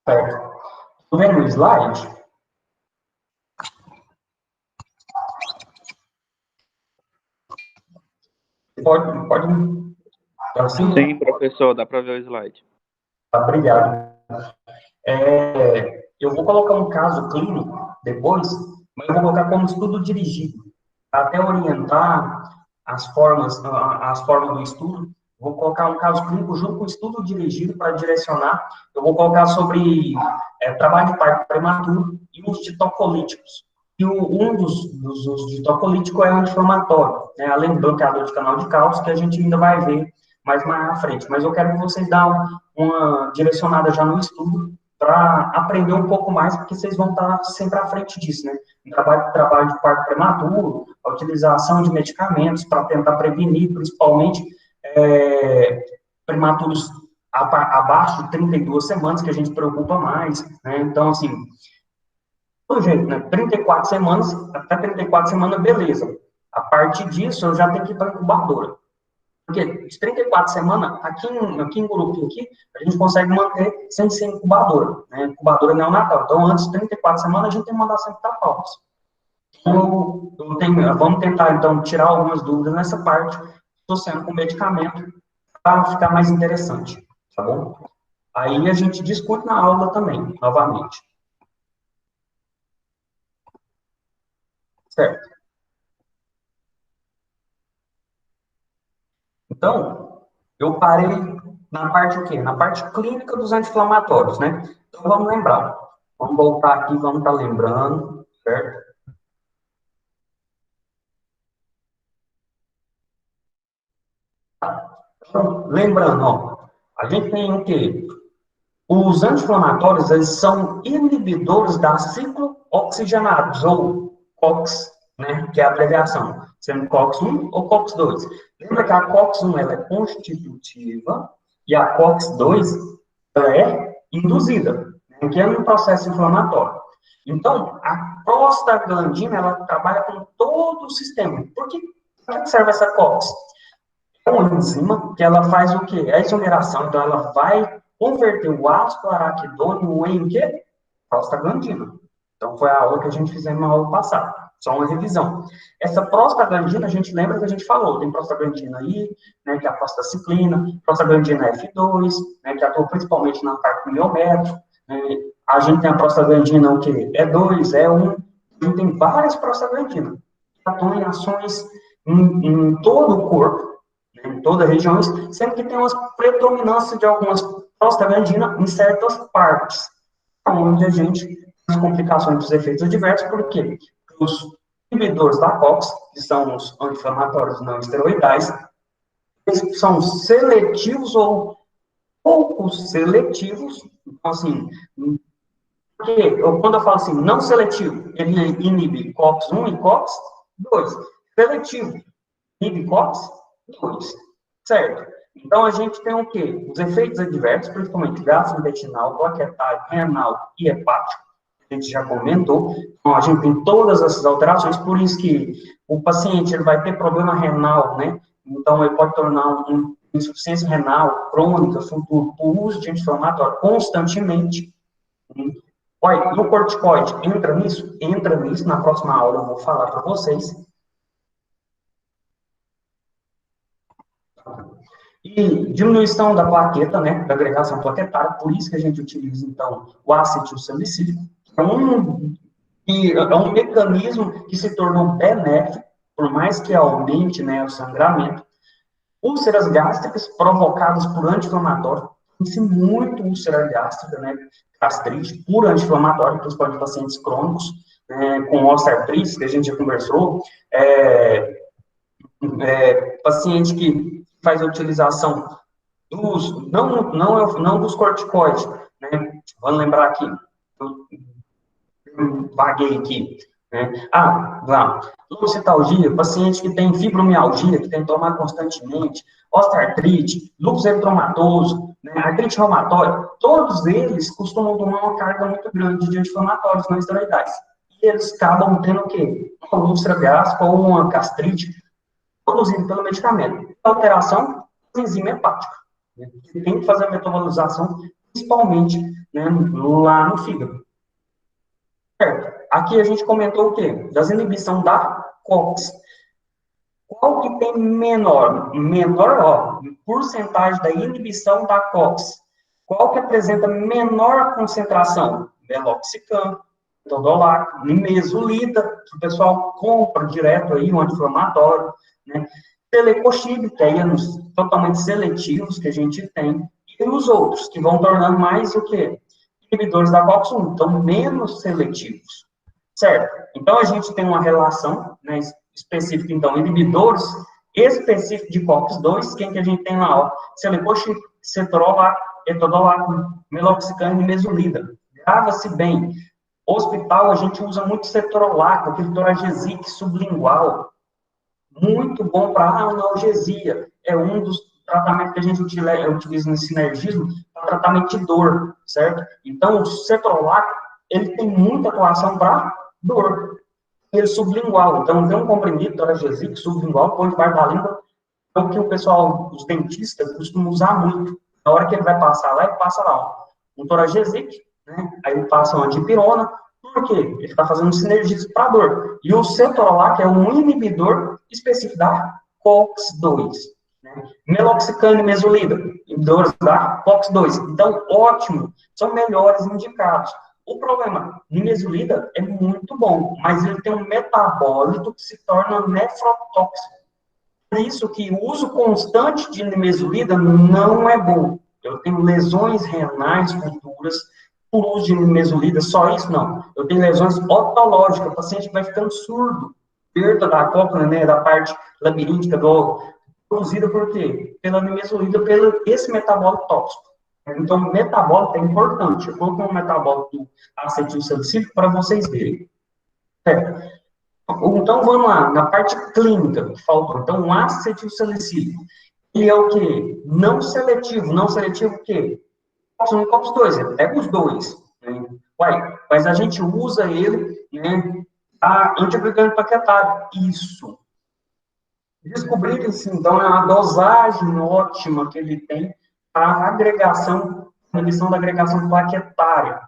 Certo. Estou vendo o slide? Pode. Assim? Sim, professor, dá para ver o slide. Obrigado. Eu vou colocar um caso clínico depois, mas eu vou colocar como estudo dirigido, até orientar as formas do estudo. Vou colocar um caso clínico junto com o estudo dirigido para direcionar. Eu vou colocar sobre trabalho de parto prematuro e uso de tocolíticos. E um dos usos de tocolítico é o anti-inflamatório, né? Além do bloqueador de canal de cálcio, que a gente ainda vai ver mais à frente. Mas eu quero que vocês dêem uma direcionada já no estudo para aprender um pouco mais, porque vocês vão estar sempre à frente disso, né? Trabalho de parto prematuro, a utilização de medicamentos para tentar prevenir, principalmente, prematuros abaixo de 32 semanas, que a gente preocupa mais, né? Então, assim, do jeito, né? 34 semanas, até 34 semanas, beleza. A partir disso, eu já tenho que ir para a incubadora. Porque de 34 semanas, aqui em Gurupi, a gente consegue manter sem ser incubadora, né? Incubadora neonatal. Então, antes de 34 semanas, a gente tem que mandar sempre para pausa. Então, vamos tentar, então, tirar algumas dúvidas nessa parte, associando com medicamento, para ficar mais interessante, tá bom? Aí a gente discute na aula também, novamente. Certo. Então, eu parei na parte o quê? Na parte clínica dos anti-inflamatórios, né? Então, vamos lembrar. Vamos voltar aqui, vamos estar lembrando, certo? Então, lembrando, ó, a gente tem o quê? Os anti-inflamatórios, eles são inibidores da ciclo oxigenados, ou COX, né, que é a abreviação, sendo COX-1 ou COX-2. Lembra que a COX-1 ela é constitutiva e a COX-2 ela é induzida, né, que é um processo inflamatório. Então, a prostaglandina, ela trabalha com todo o sistema. Por que serve essa COX? É uma enzima que ela faz o quê? A isomeração. Então, ela vai converter o ácido araquidônico em quê? Prostaglandina. Então, foi a aula que a gente fizemos na aula passada. Só uma revisão. Essa prostaglandina, a gente lembra que a gente falou, tem prostaglandina I, né, que é a prostaciclina, prostaglandina F2, né, que atua principalmente na parte do miométrio. Né, a gente tem a prostaglandina o quê? E2, E1, a gente tem várias prostaglandinas que atuam em ações em todo o corpo, em todas as regiões, sendo que tem uma predominância de algumas prostaglandinas em certas partes, onde a gente tem as complicações dos efeitos adversos, porque os inibidores da COX, que são os anti-inflamatórios não esteroidais, eles são seletivos ou pouco seletivos, então, assim, porque quando eu falo assim, não seletivo, ele inibe COX-1 e COX-2, seletivo, inibe COX-2, certo? Então, a gente tem o quê? Os efeitos adversos, principalmente gastrointestinal, plaquetário, renal e hepático, a gente já comentou. Então, a gente tem todas essas alterações, por isso que o paciente ele vai ter problema renal, né? Então, ele pode tornar uma insuficiência renal crônica, futuro, por uso de anti-inflamatório constantemente. Olha, e o corticoide entra nisso? Entra nisso. Na próxima aula eu vou falar para vocês. E diminuição da plaqueta, né, da agregação plaquetária, por isso que a gente utiliza, então, o acetil salicílico, é um mecanismo que se tornou benéfico, por mais que aumente, né, o sangramento. Úlceras gástricas provocadas por anti-inflamatório, tem muito úlcera gástrica, né, gastrite, por anti-inflamatório, principalmente pacientes crônicos, com osteoartrite, que a gente já conversou, paciente que faz a utilização não dos corticoides, né? Vamos lembrar aqui, eu vaguei aqui, né? Leucitalgia, paciente que tem fibromialgia, que tem que tomar constantemente, osteoartrite, lúpus eritematoso, né? Artrite reumatoide, todos eles costumam tomar uma carga muito grande de anti-inflamatórios não esteroidais. E eles acabam tendo o quê? Uma úlcera gástrica ou uma gastrite, produzido pelo medicamento. Alteração da enzima hepática. Né? Você tem que fazer a metabolização, principalmente né, lá no fígado. Certo? Aqui a gente comentou o quê? Das inibição da COX. Qual que tem menor, ó, porcentagem da inibição da COX? Qual que apresenta menor concentração? Meloxicam, Todolac, nimesulida, que o pessoal compra direto aí, um anti-inflamatório, né? Telecoxib, que aí é nos totalmente seletivos que a gente tem, e os outros, que vão tornando mais o quê? Inibidores da COX-1, então menos seletivos, certo? Então a gente tem uma relação, né, específica, então, inibidores específicos de COX-2, quem que a gente tem lá, ó, Celecoxib, Cetrolac, Etodolac, Meloxicam e Mesulida. Grava-se bem. Hospital, a gente usa muito Cetrolac, aquele Toragesic sublingual, muito bom para analgesia. É um dos tratamentos que a gente utiliza no sinergismo para tratamento de dor, certo? Então, o Cetrolac, ele tem muita atuação para dor. Ele sublingual. Então, tem um comprimido, Toragesic, sublingual, põe debaixo da língua, é o que o pessoal, os dentistas, costumam usar muito. Na hora que ele vai passar lá, ele passa lá, ó, um Toragesic, né? Aí ele passa uma dipirona. Por quê? Ele está fazendo um sinergismo para dor. E o Cetrolac é um inibidor específico da COX-2. Né? Meloxicam e mesolida, inibidores da COX-2. Então, ótimo, são melhores indicados. O problema, nimesulida é muito bom, mas ele tem um metabólito que se torna nefrotóxico. Por isso que o uso constante de nimesulida não é bom. Eu tenho lesões renais futuras por uso de nimesulida, só isso não. Eu tenho lesões otológicas, o paciente vai ficando surdo, perda da cóclea, né, da parte labiríntica produzida por quê? Pela nimesulida, pelo esse metabólito tóxico. Então, o metabólito é importante. Eu coloquei um metabólito do acetilsalicílico para vocês verem. Então, vamos lá, na parte clínica que faltou. Então, o acetilsalicílico, ele é o quê? Não seletivo. Não seletivo o quê? COX-1 e COX-2, ele pega os dois. Né? Uai, mas a gente usa ele, né, a antiagregante plaquetário. Isso. Descobrir isso, então, é uma dosagem ótima que ele tem para agregação, inibição da agregação plaquetária.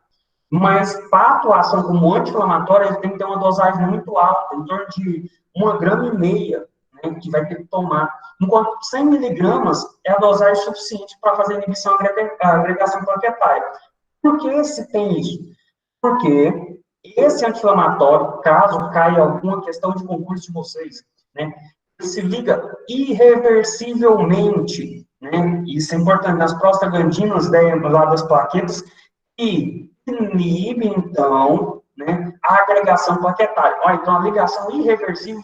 Mas, para a atuação como anti-inflamatória, ele tem que ter uma dosagem muito alta, em torno de 1,5 gramas, né, que vai ter que tomar. Enquanto 100 miligramas é a dosagem suficiente para fazer inibição da agregação plaquetária. Por que se tem isso? Porque esse anti-inflamatório, caso caia alguma questão de concurso de vocês, né, se liga irreversivelmente, né, isso é importante, nas prostaglandinas, né, lá das plaquetas, e inibe, então, né, a agregação plaquetária. Ó, então, a ligação irreversível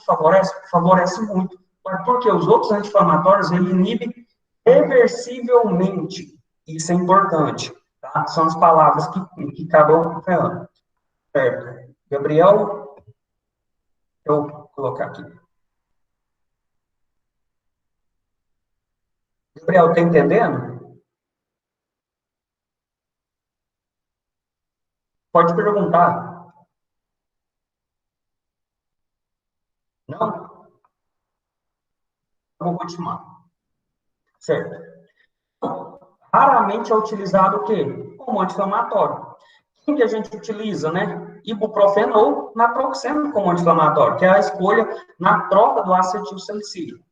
favorece muito. Porque os outros anti-inflamatórios, ele inibe reversivelmente. Isso é importante. Tá? São as palavras que acabam falando. Certo. Gabriel, eu vou colocar aqui. Gabriel, está entendendo? Pode perguntar. Não? Eu vou continuar. Certo. Raramente é utilizado o quê? Como anti-inflamatório. Quem que a gente utiliza, né? Ibuprofeno ou naproxeno como anti-inflamatório, que é a escolha na troca do acetilsalicílico.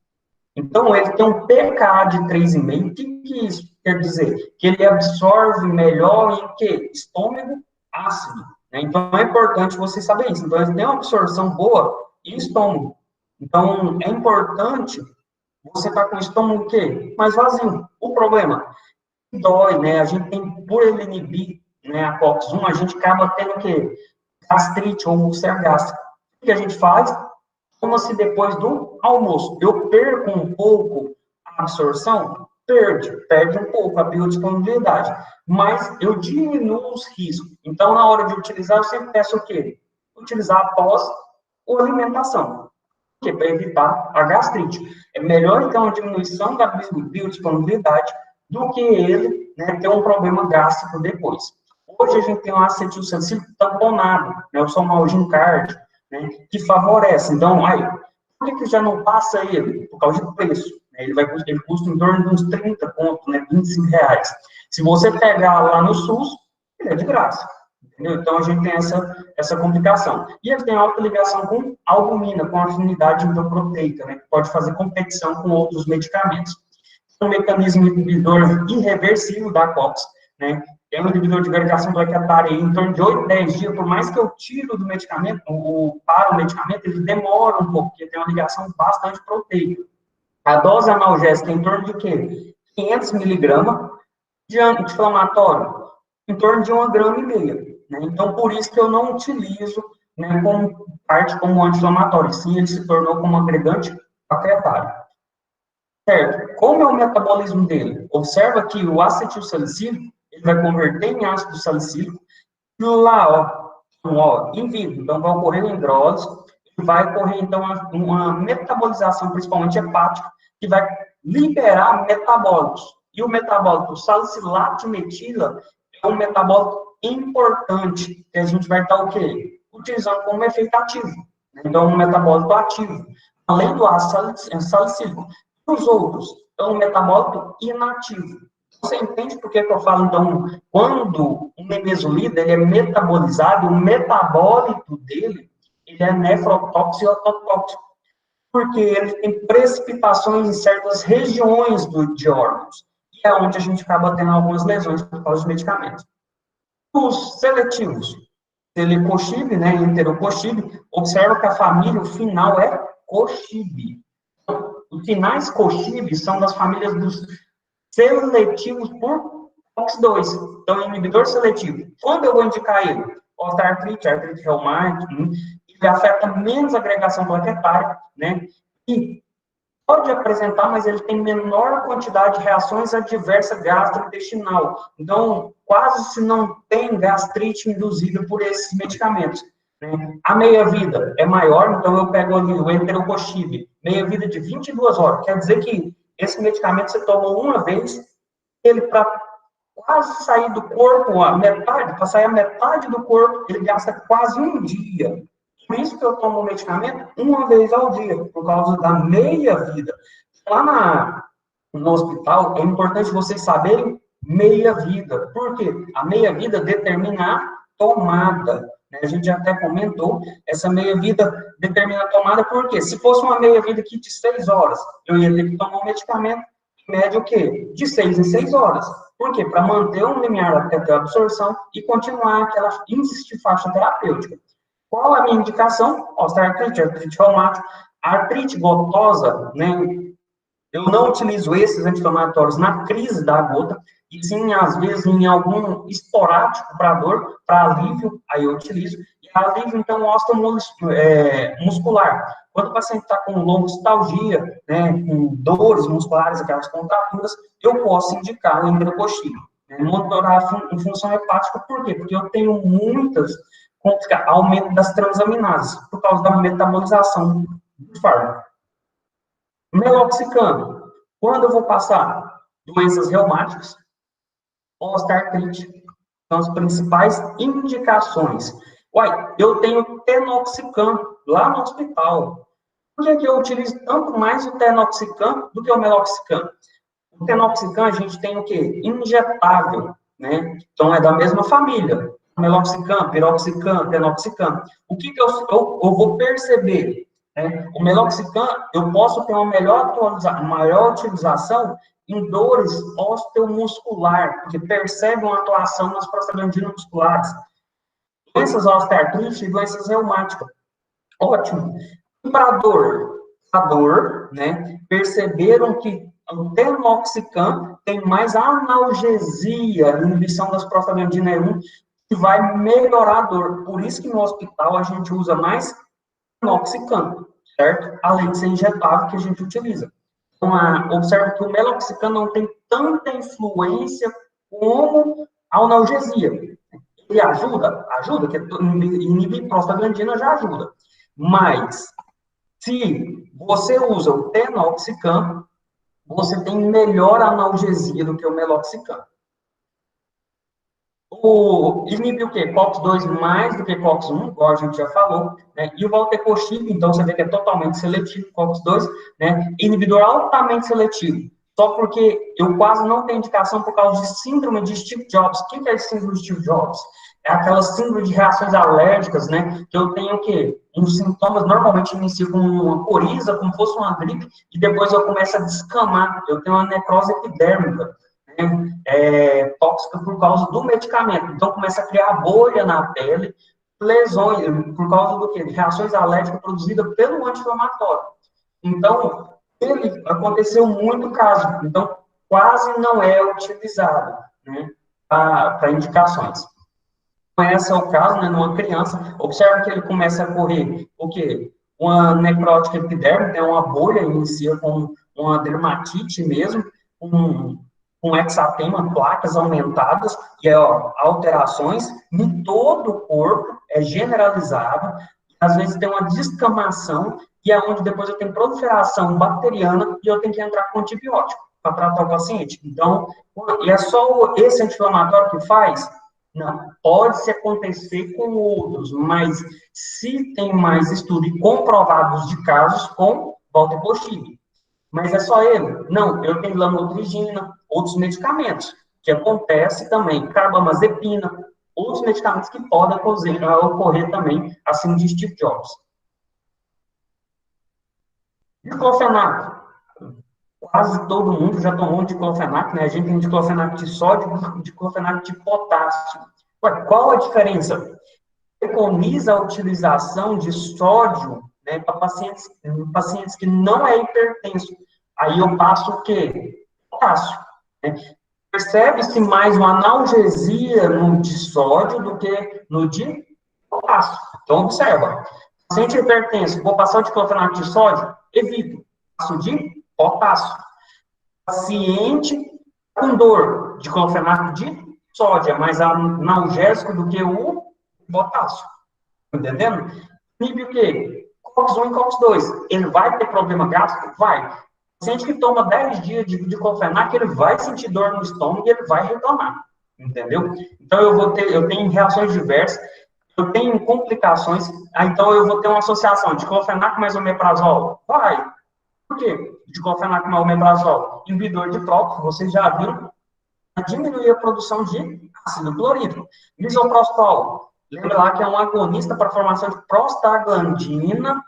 Então, ele tem um pKa de 3,5. O que isso quer dizer? Que ele absorve melhor em quê? Estômago ácido. Né? Então, é importante você saber isso. Então, ele tem uma absorção boa em estômago. Então, é importante você estar com o estômago o quê? Mais vazio. O problema dói, né? A gente tem, por ele inibir, né, a COX-1, a gente acaba tendo o quê? Gastrite ou úlcera gástrica. O que a gente faz? Toma-se depois do almoço. Eu perco um pouco a absorção? Perde um pouco a biodisponibilidade. Mas eu diminuo os riscos. Então, na hora de utilizar, eu sempre peço o quê? Utilizar após a alimentação. Que para evitar a gastrite. É melhor, então, a diminuição da biodisponibilidade do que ele, né, ter um problema gástrico depois. Hoje a gente tem um acetilsalicílico tamponado, né, o Somalgin Card, né, que favorece. Então, aí, por que já não passa ele? Por causa do preço. Né, ele custa em torno de uns 30 pontos, né, R$25. Se você pegar lá no SUS, ele é de graça. Entendeu? Então, a gente tem essa complicação. E ele tem alta ligação com albumina, com afinidade endoproteica, né, que pode fazer competição com outros medicamentos. É um mecanismo inibidor irreversível da COX, né, é um inibidor de verificação plaquetária em torno de 8, 10 dias, por mais que eu tiro do medicamento, para o medicamento, ele demora um pouco, porque tem uma ligação bastante proteica. A dose analgésica é em torno de quê? 500 miligramas de anti-inflamatório, em torno de 1,5 grama. Né? Então, por isso que eu não utilizo, né, como parte como anti-inflamatório. Sim, ele se tornou como agregante plaquetário. Certo? Como é o metabolismo dele? Observa que o acetilsalicílico, ele vai converter em ácido salicílico, e lá, in vivo, então vai ocorrer em hidrólise, vai ocorrer, então, uma metabolização, principalmente hepática, que vai liberar metabólitos. E o metabólito salicilato de metila é um metabólito importante, que a gente vai estar o quê? Utilizando como efeito ativo. Então, um metabólito ativo. Além do ácido salicílico. E os outros? Então, um metabólito inativo. Você entende por que eu falo, então, quando o nimesulida ele é metabolizado, o metabólito dele ele é nefrotóxico e ototóxico, porque ele tem precipitações em certas regiões de órgãos, e é onde a gente acaba tendo algumas lesões por causa dos medicamentos. Os seletivos, Telecoxib, né, Enterocoxib, observa que a família, o final é Coxib. Os finais Coxib são das famílias dos seletivos por COX-2. Então, inibidor seletivo. Quando eu vou indicar ele? Osteoartrite, artrite reumatoide, ele afeta menos a agregação plaquetária, né? E pode apresentar, mas ele tem menor quantidade de reações adversas gastrointestinal. Então, quase se não tem gastrite induzida por esses medicamentos. Né? A meia-vida é maior, então eu pego ali o Enterocoxib, meia-vida de 22 horas. Quer dizer que esse medicamento você toma uma vez, ele para quase sair do corpo, a metade, para sair a metade do corpo, ele gasta quase um dia. Por isso que eu tomo o medicamento uma vez ao dia, por causa da meia-vida. Lá no hospital, é importante vocês saberem meia-vida. Por quê? A meia-vida determina a tomada. Né? A gente até comentou, essa meia-vida determina a tomada, porque se fosse uma meia-vida aqui de 6 horas, eu ia ter que tomar um medicamento, em média o quê? De 6 em 6 horas. Por quê? Para manter um limiar até a absorção e continuar aquela índice de faixa terapêutica. Qual a minha indicação? Osteoartrite, artrite reumática, artrite gotosa, né? Eu não utilizo esses anti-inflamatórios na crise da gota, e sim, às vezes, em algum esporádico para dor, para alívio, aí eu utilizo. E alívio, então, muscular. Quando o paciente está com longostalgia, né, com dores musculares, aquelas contraturas, eu posso indicar o Enterocoxib. Né, monitorar em função hepática, por quê? Porque eu tenho muitas aumento das transaminases, por causa da metabolização do fármaco. Meloxicam, quando eu vou passar doenças reumáticas, osteoartrite, são as principais indicações. Uai, eu tenho Tenoxicam lá no hospital. Por que eu utilizo tanto mais o Tenoxicam do que o Meloxicam? O Tenoxicam a gente tem o quê? Injetável, né? Então é da mesma família. Meloxicam, piroxicam, Tenoxicam. O que eu vou perceber? O Meloxicam, eu posso ter uma maior utilização em dores osteomuscular, porque percebe uma atuação nas prostaglandinas musculares. Doenças osteoartrite e doenças reumáticas. Ótimo. E para a dor, né, perceberam que o Tenoxicam tem mais analgesia, inibição das prostaglandinas 1, que vai melhorar a dor. Por isso que no hospital a gente usa mais Tenoxicam, certo? Além de ser injetável que a gente utiliza. Então, observa que o Meloxicam não tem tanta influência como a analgesia. Ele ajuda, que inibir prostaglandina já ajuda. Mas, se você usa o Tenoxicam, você tem melhor analgesia do que o Meloxicam. Inibe o quê? COX-2 mais do que COX-1, igual a gente já falou, né? E o Valtecoxib, então, você vê que é totalmente seletivo, COX-2, né? Inibidor altamente seletivo. só porque eu quase não tenho indicação por causa de síndrome de Steve Jobs. O que é síndrome de Steve Jobs? É aquela síndrome de reações alérgicas, né? Que eu tenho o quê? Uns sintomas, normalmente inicio com uma coriza, como fosse uma gripe, e depois eu começo a descamar. Eu tenho uma necrose epidérmica, né? Tóxica por causa do medicamento. Então, começa a criar bolha na pele, lesões, por causa do quê? De reações alérgicas produzidas pelo anti-inflamatório. Então, ele aconteceu muito caso. Então, quase não é utilizado, né? Para indicações. Esse é o caso, né, numa criança, observa que ele começa a correr o quê? Uma necrótica epidérmica, né, uma bolha, inicia com uma dermatite mesmo, um hexatema, placas aumentadas, e alterações em todo o corpo, é generalizado, às vezes tem uma descamação, e é onde depois eu tenho proliferação bacteriana, e eu tenho que entrar com antibiótico para tratar o paciente. Então, e é só esse anti-inflamatório que faz? Não, pode-se acontecer com outros, mas se tem mais estudos comprovados de casos com valdecoxib. Mas é só ele? Não, eu tenho lamotrigina, outros medicamentos, que acontece também, carbamazepina, outros medicamentos que podem ocorrer também, assim de Steve Jobs. Diclofenaco. Quase todo mundo já tomou diclofenaco, né? A gente tem diclofenaco de sódio e diclofenaco de potássio. Ué, qual a diferença? Preconiza a utilização de sódio, né, para pacientes que não é hipertenso. Aí eu passo o quê? Potássio. Né? Percebe-se mais uma analgesia no de sódio do que no de potássio. Então, observa. Paciente hipertenso, vou passar o diclofenaco de sódio? Evito. Passo de potássio. Paciente com dor, diclofenaco de sódio, é mais analgésico do que o potássio. Entendendo? Inibe o quê? COX-1 e COX-2. Ele vai ter problema gástrico? Vai. O paciente que toma 10 dias de diclofenac, ele vai sentir dor no estômago e ele vai reclamar. Entendeu? Então, eu tenho reações diversas, eu tenho complicações, então eu vou ter uma associação de diclofenac mais omeprazol? Vai. Por quê? Diclofenac mais omeprazol, inibidor de própolis, vocês já viram, diminuir a produção de ácido clorídrico. Misoprostol, lembra lá que é um agonista para a formação de prostaglandina,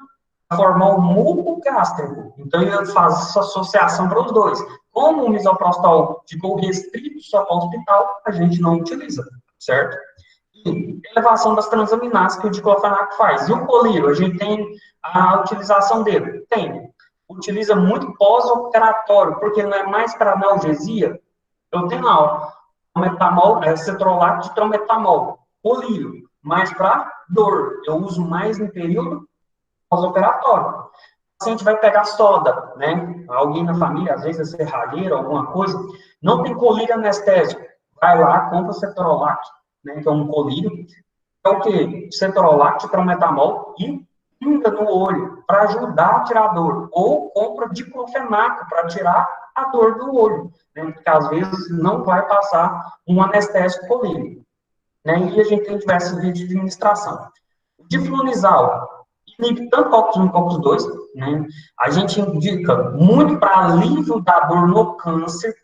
para formar o muco gástrico. Então, ele faz essa associação para os dois. Como o misoprostol ficou restrito só para o hospital, a gente não utiliza, certo? E elevação das transaminases que o diclofenac faz. E o colírio, a gente tem a utilização dele? Tem. Utiliza muito pós-operatório, porque não é mais para analgesia. Eu tenho lá, metamol, cetrolato de trometamol, colírio, mas para dor. Eu uso mais no período pós-operatório. O paciente vai pegar soda, né? Alguém na família, às vezes é serralheiro, alguma coisa, não tem colírio anestésico. Vai lá, compra cetrolato, né? Que é um colírio. É o quê? Cetrolato de trometamol e pinga no olho para ajudar a tirar a dor. Ou compra diclofenaco para tirar a dor do olho, né? Porque às vezes não vai passar um anestésico colírio. Né? E a gente tem diversos vídeos de administração. Diflunisal, inibe tanto COX-1 e COX-2, né? A gente indica muito para alívio da dor no câncer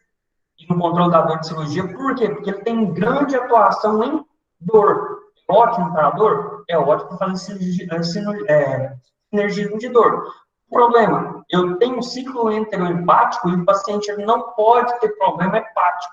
e no controle da dor de cirurgia. Por quê? Porque ele tem grande atuação em dor. Ótimo para a dor? É ótimo para fazer sinergismo de dor. O problema, eu tenho um ciclo enteroempático e o paciente não pode ter problema hepático.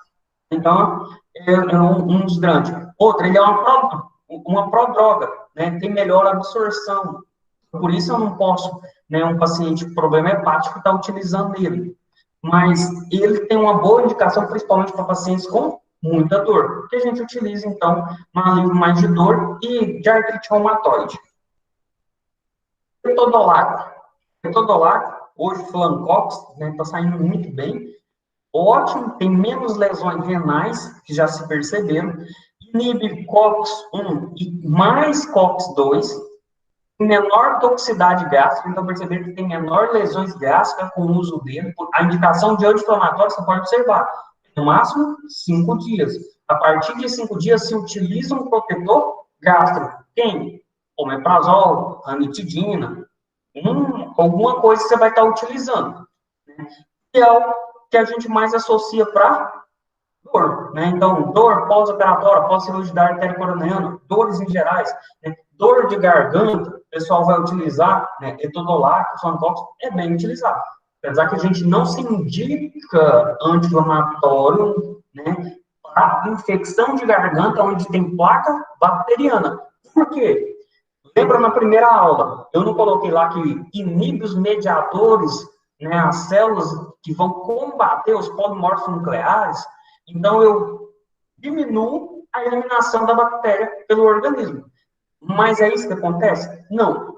Então, é um dos grandes. Outro, ele é uma prodroga, né? Tem melhor absorção. Por isso eu não posso, né, um paciente com problema hepático estar utilizando ele. Mas ele tem uma boa indicação, principalmente para pacientes com muita dor, que a gente utiliza, então, um alívio mais de dor e de artrite reumatoide. Petodolac. Petodolac, hoje Flancox, né, está saindo muito bem. Ótimo, tem menos lesões renais, que já se perceberam. Inibe COX-1 e mais COX-2, menor toxicidade gástrica, então perceber que tem menor lesões gástricas com o uso dele. A indicação de anti-inflamatório, você pode observar, no máximo 5 dias. A partir de 5 dias, se utiliza um protetor gástrico. Quem? Omeprazol, ranitidina, alguma coisa que você vai estar utilizando. E que a gente mais associa para dor, né? Então, dor pós-operatória, pós-cirurgia da artéria coroneana, dores em gerais, né? Dor de garganta, o pessoal vai utilizar, né? Etodolac, Fantox, é bem utilizado. Apesar que a gente não se indica anti-inflamatório, né? Para infecção de garganta onde tem placa bacteriana. Por quê? Lembra na primeira aula, eu não coloquei lá que inibe os mediadores, né, as células que vão combater os polimorfos nucleares, então eu diminuo a eliminação da bactéria pelo organismo. Mas é isso que acontece? Não.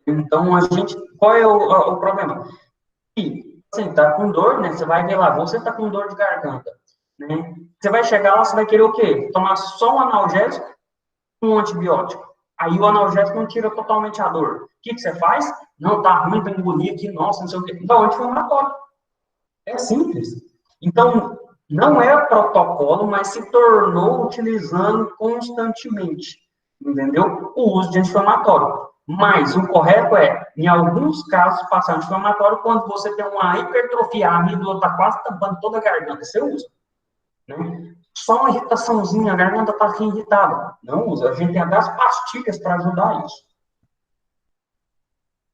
Então, qual é o problema? E, assim, tá com dor, né, você vai ver lá, você tá com dor de garganta, né, você vai chegar lá, você vai querer o quê? Tomar só um analgésico, um antibiótico. Aí o analgésico não tira totalmente a dor. O que você faz? Não, tá ruim para engolir aqui, nossa, não sei o quê. Então, anti-inflamatório. É simples. Então, não é protocolo, mas se tornou utilizando constantemente. Entendeu? O uso de anti-inflamatório. Mas o correto é, em alguns casos, passar anti-inflamatório quando você tem uma hipertrofia, a amígdala está quase tampando toda a garganta. Você usa. Né? Só uma irritaçãozinha, a garganta está aqui irritada. Não usa. A gente tem até as pastilhas para ajudar isso.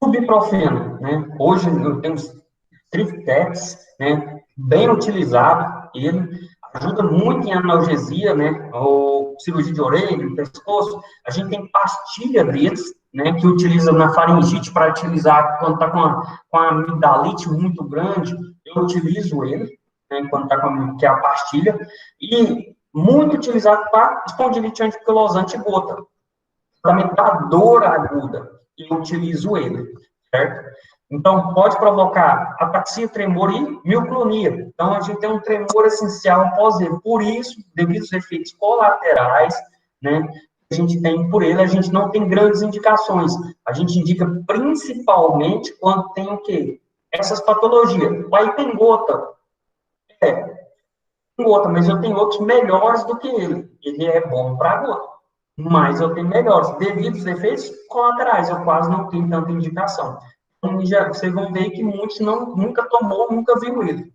O ibuprofeno, né? Hoje eu tenho Triptex, né? Bem utilizado. Ele ajuda muito em analgesia, né? Ou cirurgia de orelha, pescoço. A gente tem pastilha deles, né? Que utiliza na faringite para utilizar quando está com a amigdalite muito grande. Eu utilizo ele, né, quando está que é a pastilha, e muito utilizado para espondilite anquilosante gota, também para dor aguda, eu utilizo ele, certo? Então, pode provocar ataxia, tremor e mioclonia. Então, a gente tem um tremor essencial após ele. Por isso, devido aos efeitos colaterais, né, a gente tem por ele, a gente não tem grandes indicações. A gente indica principalmente quando tem o quê? Essas patologias. Aí tem gota, gota, mas eu tenho outros melhores do que ele. Ele é bom para gota, mas eu tenho melhores. Devido aos efeitos colaterais, eu quase não tenho tanta indicação. Então, vocês vão ver que muitos nunca tomou, nunca viu ele.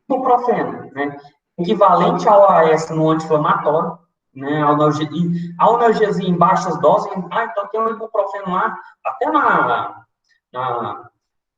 Ibuprofeno, né? Equivalente ao AS no anti-inflamatório, né? A analgesia em baixas doses. Então tem um ibuprofeno lá, até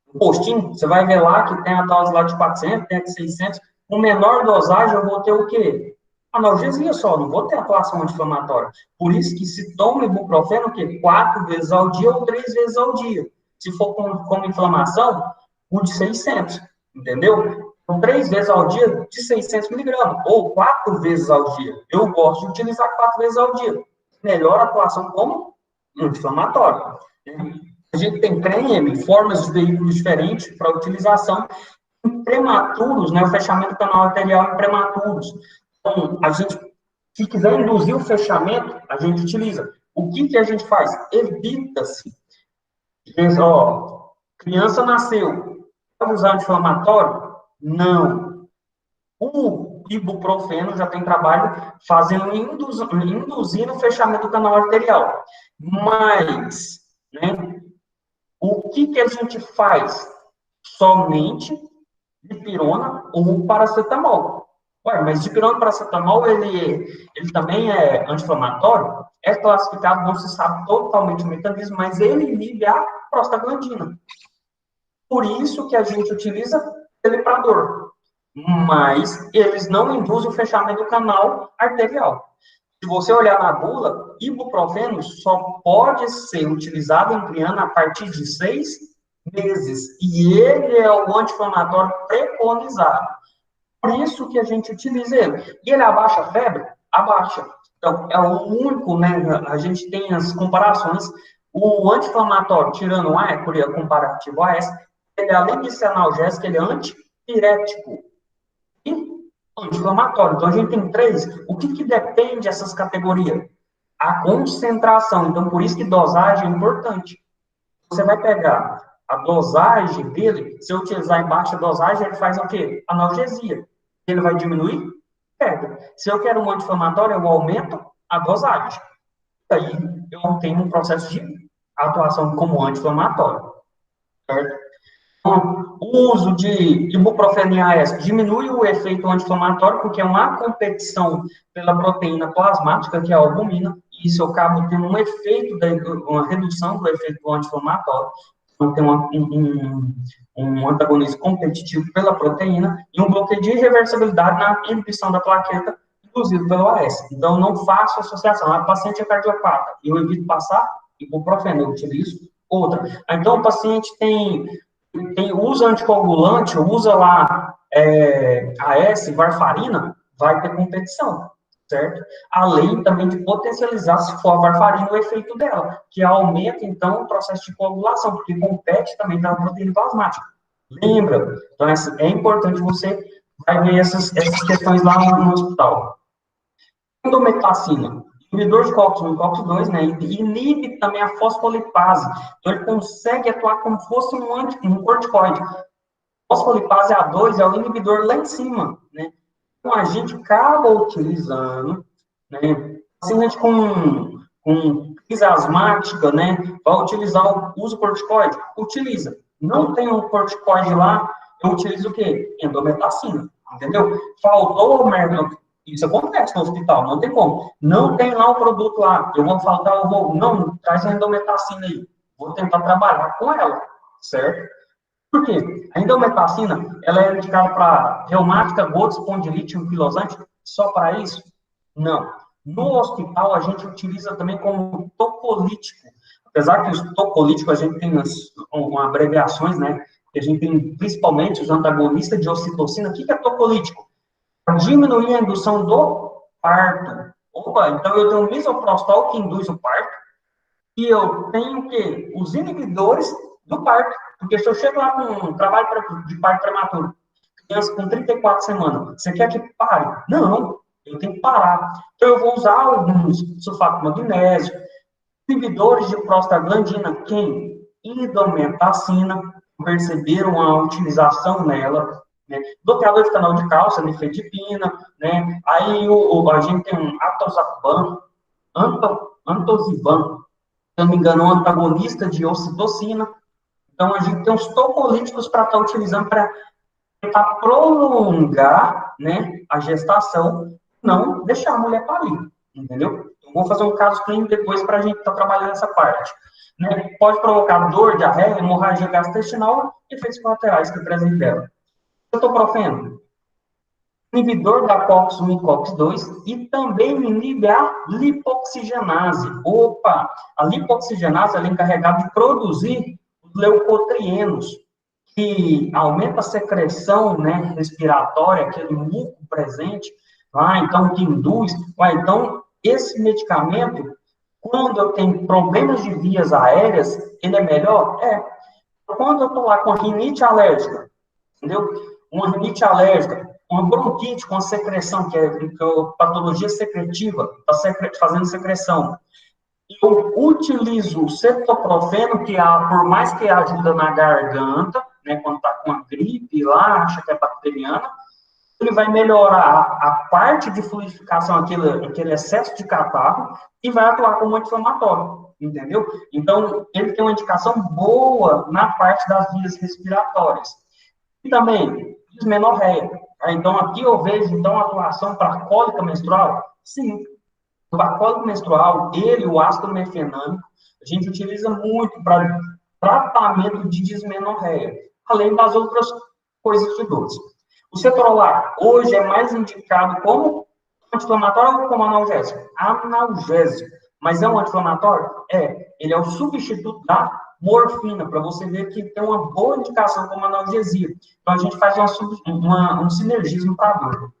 no postinho, você vai ver lá que tem a dose lá de 400, tem a de 600. Com menor dosagem, eu vou ter o quê? Analgesia só, não vou ter atuação anti-inflamatória. Por isso que se toma ibuprofeno, o quê? 4 vezes ao dia ou 3 vezes ao dia. Se for com inflamação, o de 600, entendeu? Então, 3 vezes ao dia de 600 miligramas, ou 4 vezes ao dia. Eu gosto de utilizar 4 vezes ao dia. Melhor atuação como anti-inflamatório. A gente tem creme, formas de veículos diferentes para utilização em prematuros, né? O fechamento do canal arterial em prematuros. Então, se quiser induzir o fechamento, a gente utiliza. O que a gente faz? Evita-se. Criança nasceu, vai usar anti-inflamatório? Não. O ibuprofeno já tem trabalho fazendo induzindo o fechamento do canal arterial. Mas, né, o que a gente faz? Somente dipirona ou paracetamol. Ué, mas dipirona e paracetamol, ele também é anti-inflamatório? É classificado, não se sabe totalmente o mecanismo, mas ele inibe a prostaglandina. Por isso que a gente utiliza ele para dor. Mas eles não induzem o fechamento do canal arterial. Se você olhar na bula, ibuprofeno só pode ser utilizado em criança a partir de 6 meses. E ele é o anti-inflamatório preconizado. Por isso que a gente utiliza ele. E ele abaixa a febre? Abaixa. Então, é o único, né? A gente tem as comparações. O anti-inflamatório, tirando o Écuri, comparativo a essa, ele, além de ser analgésico, ele é antipirético e anti-inflamatório. Então, a gente tem 3. O que depende dessas categorias? A concentração. Então, por isso que dosagem é importante. Você vai pegar a dosagem dele, se eu utilizar em baixa dosagem, ele faz o quê? Analgesia. Ele vai diminuir? Pega. Se eu quero um anti-inflamatório, eu aumento a dosagem. Aí eu tenho um processo de atuação como anti-inflamatório. Certo? O uso de ibuprofeno e AS diminui o efeito anti-inflamatório, porque é uma competição pela proteína plasmática, que é a albumina, e isso acaba tendo um efeito, uma redução do efeito anti-inflamatório. Então, tem um antagonismo competitivo pela proteína e um bloqueio de irreversibilidade na inibição da plaqueta, inclusive pelo AS. Então, não faço associação. A paciente é cardiopata, eu evito passar ibuprofeno, eu utilizo outra. Então, o paciente usa anticoagulante, usa lá AS, varfarina, vai ter competição, certo? Além também de potencializar, se for a varfarina, o efeito dela, que aumenta, então, o processo de coagulação, porque compete também pela proteína plasmática. Lembra? Então, é importante você vai ver essas questões lá no hospital. Endometacina, inibidor de COX-1 e COX-2, né, inibe também a fosfolipase. Então, ele consegue atuar como se fosse um corticoide. Fosfolipase A2 é o inibidor lá em cima, né? Então, a gente acaba utilizando, né, paciente com crise asmática, né, vai utilizar o uso corticoide? Utiliza. Não tem um corticoide lá, eu utilizo o quê? Endometacina, entendeu? Faltou o mercado. Isso acontece no hospital, não tem como. Não tem lá o produto lá, eu vou faltar, não, traz a endometacina aí. Vou tentar trabalhar com ela, certo? Por quê? A endometacina, ela é indicada para reumática, gota, espondilite, anquilosante, só para isso? Não. No hospital, a gente utiliza também como tocolítico. Apesar que os tocolíticos, a gente tem abreviações, né? Que a gente tem principalmente os antagonistas de ocitocina. O que é tocolítico? Para diminuir a indução do parto. Opa, então eu tenho o misoprostol que induz o parto, e eu tenho o quê? Os inibidores do parto. Porque se eu chego lá com um trabalho de parto prematuro, criança com 34 semanas, você quer que pare? Não, eu tenho que parar. Então, eu vou usar alguns sulfato de magnésio, inibidores de prostaglandina, quem? Indometacina, perceberam a utilização nela, né? Bloqueador de canal de cálcio, nifedipina, né? Aí a gente tem um atosaban, antosiban, se não me engano, um antagonista de ocitocina. Então, a gente tem os tocolíticos para estar utilizando para tentar prolongar, né, a gestação, não deixar a mulher parir, entendeu? Eu vou fazer um caso clínico depois para a gente estar trabalhando essa parte. Né? Pode provocar dor, diarreia, hemorragia gastrointestinal e efeitos colaterais que trazem dela. Cetoprofeno, inibidor da COX-1 e COX-2 e também inibe a lipoxigenase. Opa! A lipoxigenase ela é encarregada de produzir os leucotrienos, que aumenta a secreção, né, respiratória, aquele muco presente, então que induz. Então, esse medicamento, quando eu tenho problemas de vias aéreas, ele é melhor? É. Quando eu estou lá com rinite alérgica, entendeu? Uma rinite alérgica, uma bronquite com secreção, que é patologia secretiva, está fazendo secreção. Eu utilizo o cetoprofeno, que por mais que ajuda na garganta, né, quando está com a gripe lá, acha que é bacteriana, ele vai melhorar a parte de fluidificação, aquele excesso de catarro, e vai atuar como anti-inflamatório, entendeu? Então, ele tem uma indicação boa na parte das vias respiratórias. E também, dismenorreia. Então, aqui eu vejo, então, a atuação para cólica menstrual? Sim. O cólico menstrual, o ácido mefenâmico, a gente utiliza muito para tratamento de dismenorreia, além das outras coisas de dores. O cetrolar, hoje, é mais indicado como anti-inflamatório ou como analgésico? Analgésico. Mas é um anti-inflamatório? É. Ele é o substituto da morfina, para você ver que tem uma boa indicação como analgesia. Então, a gente faz um sinergismo para a dor.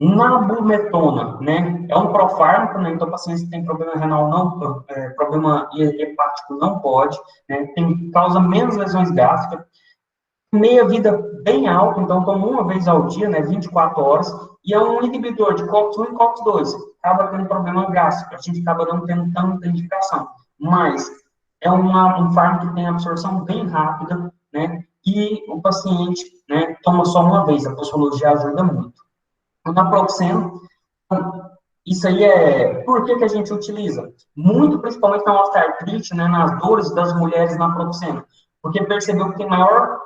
Nabumetona, né? É um profármaco, né? Então, paciente que tem problema renal, não, problema hepático não pode, né? Causa menos lesões gástricas, meia-vida bem alta, então toma uma vez ao dia, né? 24 horas, e é um inibidor de COX-1 e COX-2. Acaba tendo problema gástrico, a gente acaba não tendo tanta indicação, mas é um fármaco que tem absorção bem rápida, né? E o paciente, né, toma só uma vez, a posologia ajuda muito. O naproxeno, isso aí por que a gente utiliza? Muito, principalmente na osteoartrite, né, nas dores das mulheres naproxeno. porque percebeu que tem maior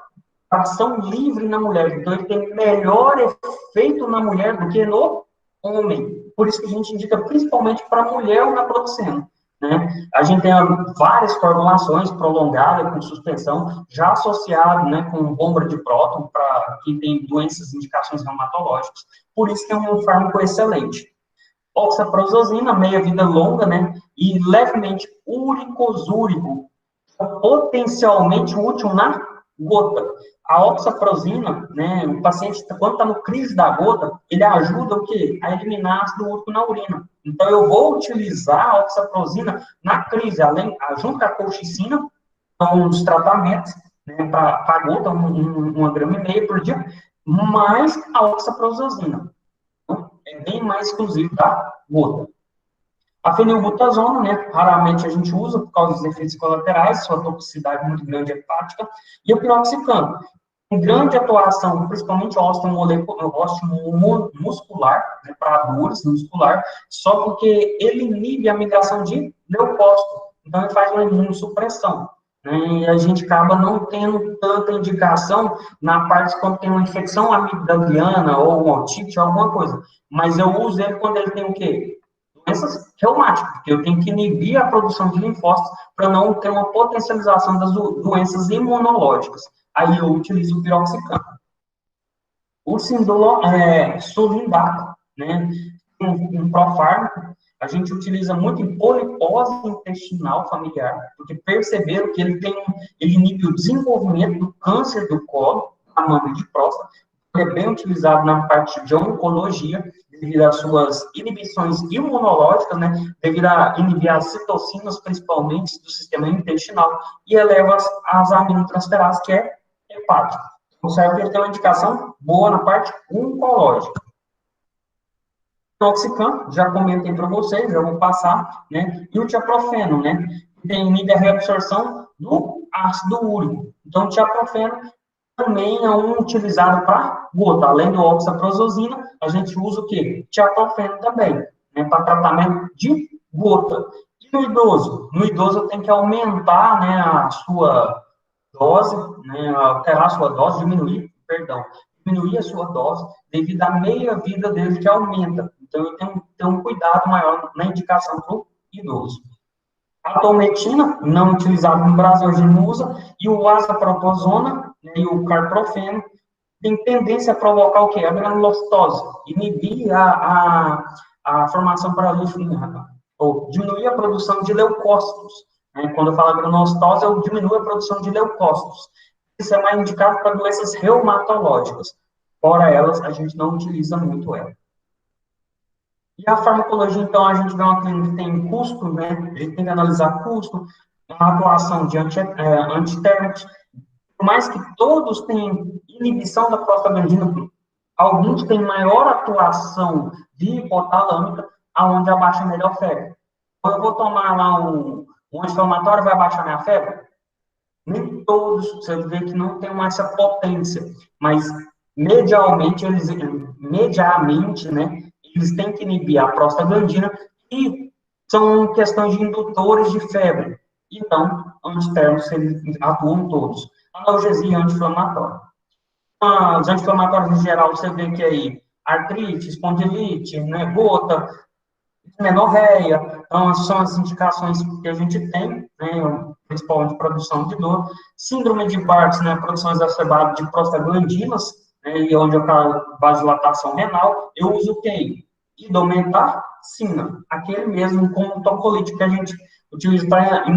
ação livre na mulher. Então, ele tem melhor efeito na mulher do que no homem. Por isso que a gente indica principalmente para a mulher o naproxeno. Né? A gente tem várias formulações prolongadas com suspensão, já associado, né, com bomba de próton para quem tem doenças, indicações reumatológicas. Por isso que é um fármaco excelente. Oxaprozosina, meia-vida longa, né, e levemente uricosúrico, potencialmente útil na gota. A oxaprozina, né, o paciente, quando está no crise da gota, ele ajuda o quê? A eliminar ácido úrico na urina. Então, eu vou utilizar a oxaprozina na crise, junto com a colchicina, são os tratamentos, né, para a gota, 1,5 gramas por dia, mais a oxaprozosina. Então, é bem mais exclusivo da gota. A fenilbutazona, né, raramente a gente usa por causa dos efeitos colaterais, sua toxicidade muito grande hepática, e o piroxicam, com grande atuação, principalmente muscular, né, para dores muscular, só porque ele inibe a migração de leucócito, então ele faz uma imunossupressão, né, e a gente acaba não tendo tanta indicação na parte quando tem uma infecção amigdaliana ou uma otite, alguma coisa, mas eu uso ele quando ele tem o quê? Doenças reumáticas, porque eu tenho que inibir a produção de linfócitos para não ter uma potencialização das doenças imunológicas. Aí eu utilizo o piroxicam. O sulindaco, né, um profármaco, a gente utiliza muito em polipose intestinal familiar, porque perceberam que ele inibe o desenvolvimento do câncer do colo, da mama e de próstata, é bem utilizado na parte de oncologia, devido às suas inibições imunológicas, né, devido a inibir as citocinas, principalmente, do sistema intestinal, e eleva as aminotransferases, que é hepático. Então, serve que ele tem uma indicação boa na parte oncológica. Toxicam, já comentei para vocês, já vou passar, né, e o tiaprofeno, né, que tem inibe a reabsorção do ácido úrico. Então, o tiaprofeno também é um utilizado para gota. Além do oxaprozosina, a gente usa o quê? Tiaprofeno também, né, para tratamento de gota. E no idoso? No idoso eu tenho que aumentar, né, a sua dose, né, alterar a sua dose, diminuir a sua dose devido à meia-vida dele que aumenta. Então, eu tenho que ter um cuidado maior na indicação para o idoso. A tometina, não utilizado no Brasil, a gente não usa, e o azaproposona, né, e o carprofeno, tem tendência a provocar o quê? A granulocitose, inibir a formação prolífica, ou diminuir a produção de leucócitos. Né? Quando eu falo granulocitose, eu diminuo a produção de leucócitos. Isso é mais indicado para doenças reumatológicas. Fora elas, a gente não utiliza muito ela. E a farmacologia, então, a gente vê uma clínica que tem custo, né? A gente tem que analisar custo, a atuação de antitérmicos, por mais que todos tenham inibição da prostaglandina, alguns têm maior atuação de hipotalâmica, aonde abaixa melhor febre. Então, eu vou tomar lá um anti-inflamatório, vai abaixar minha febre? Nem todos, você vê que não tem mais essa potência, mas mediamente, né, eles têm que inibir a prostaglandina e são questões de indutores de febre. Então, antitérmicos, eles atuam todos. Analgesia anti-inflamatória. Os anti-inflamatórios, em geral, você vê que aí, artrite, espondilite, né, gota, menorreia, então, são as indicações que a gente tem, né, principalmente produção de dor. Síndrome de Barthes, né, produção exacerbada de prostaglandinas, né, e onde ocorre vasodilatação renal, eu uso o que? Indometacina, aquele mesmo como tocolítico que a gente utiliza para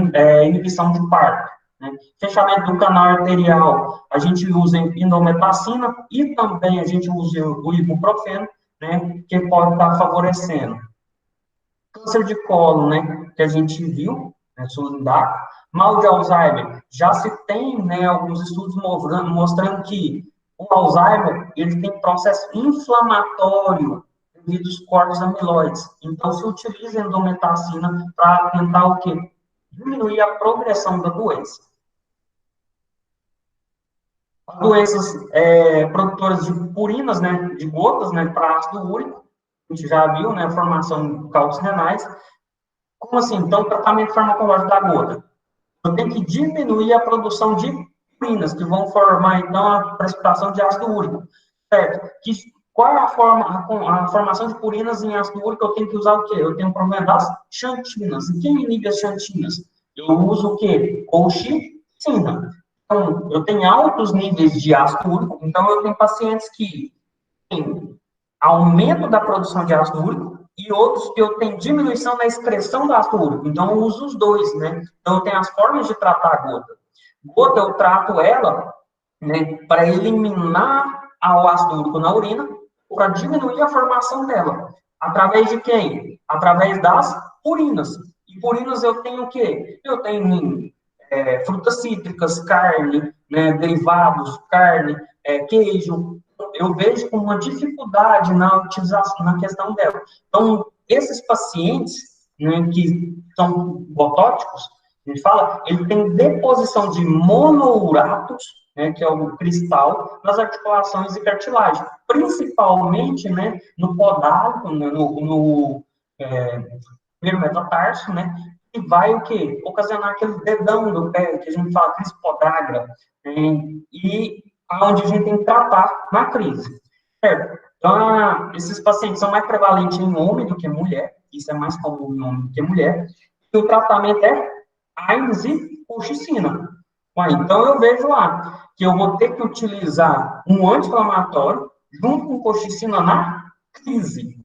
inibição de parto. Né? Fechamento do canal arterial, a gente usa indometacina e também a gente usa o ibuprofeno, né, que pode estar favorecendo. Câncer de colo, né, que a gente viu, né, sulindaco. Mal de Alzheimer, já se tem, né, alguns estudos mostrando que o Alzheimer, ele tem processo inflamatório devido aos corpos amiloides. Então, se utiliza endometacina para tentar o quê? Diminuir a progressão da doença. Doenças produtoras de purinas, né, de gotas, né, para ácido úrico, a gente já viu, né, a formação de cálculos renais. Como assim? Então, tratamento farmacológico da gota. Eu tenho que diminuir a produção de urinas, que vão formar, então, a precipitação de ácido úrico, certo? Qual é a formação de purinas em ácido úrico? Eu tenho que usar o quê? Eu tenho o problema das xantinas. E quem inibe as xantinas? Eu uso o quê? Colchicina. Então, eu tenho altos níveis de ácido úrico, então eu tenho pacientes que têm aumento da produção de ácido úrico e outros que eu tenho diminuição na excreção do ácido úrico. Então, eu uso os dois, né? Então, eu tenho as formas de tratar a gota. Gota, eu trato ela, né, para eliminar o ácido úrico na urina, para diminuir a formação dela. Através de quem? Através das purinas. E purinas eu tenho o quê? Eu tenho frutas cítricas, carne, né, derivados, carne, queijo. Eu vejo com uma dificuldade na utilização, na questão dela. Então, esses pacientes, né, que são botóticos, a gente fala, ele tem deposição de monouratos, né, que é o cristal, nas articulações e cartilagem, principalmente, né, no podálico, no primeiro metatarso, né, e vai o quê? Ocasionar aquele dedão do pé, que a gente fala crise podagra, e onde a gente tem que tratar na crise, certo? Então, esses pacientes são mais prevalentes em homem do que mulher, isso é mais comum em homem do que mulher, e o tratamento é AIDS e colchicina. Então, eu vejo lá que eu vou ter que utilizar um anti-inflamatório junto com colchicina na crise.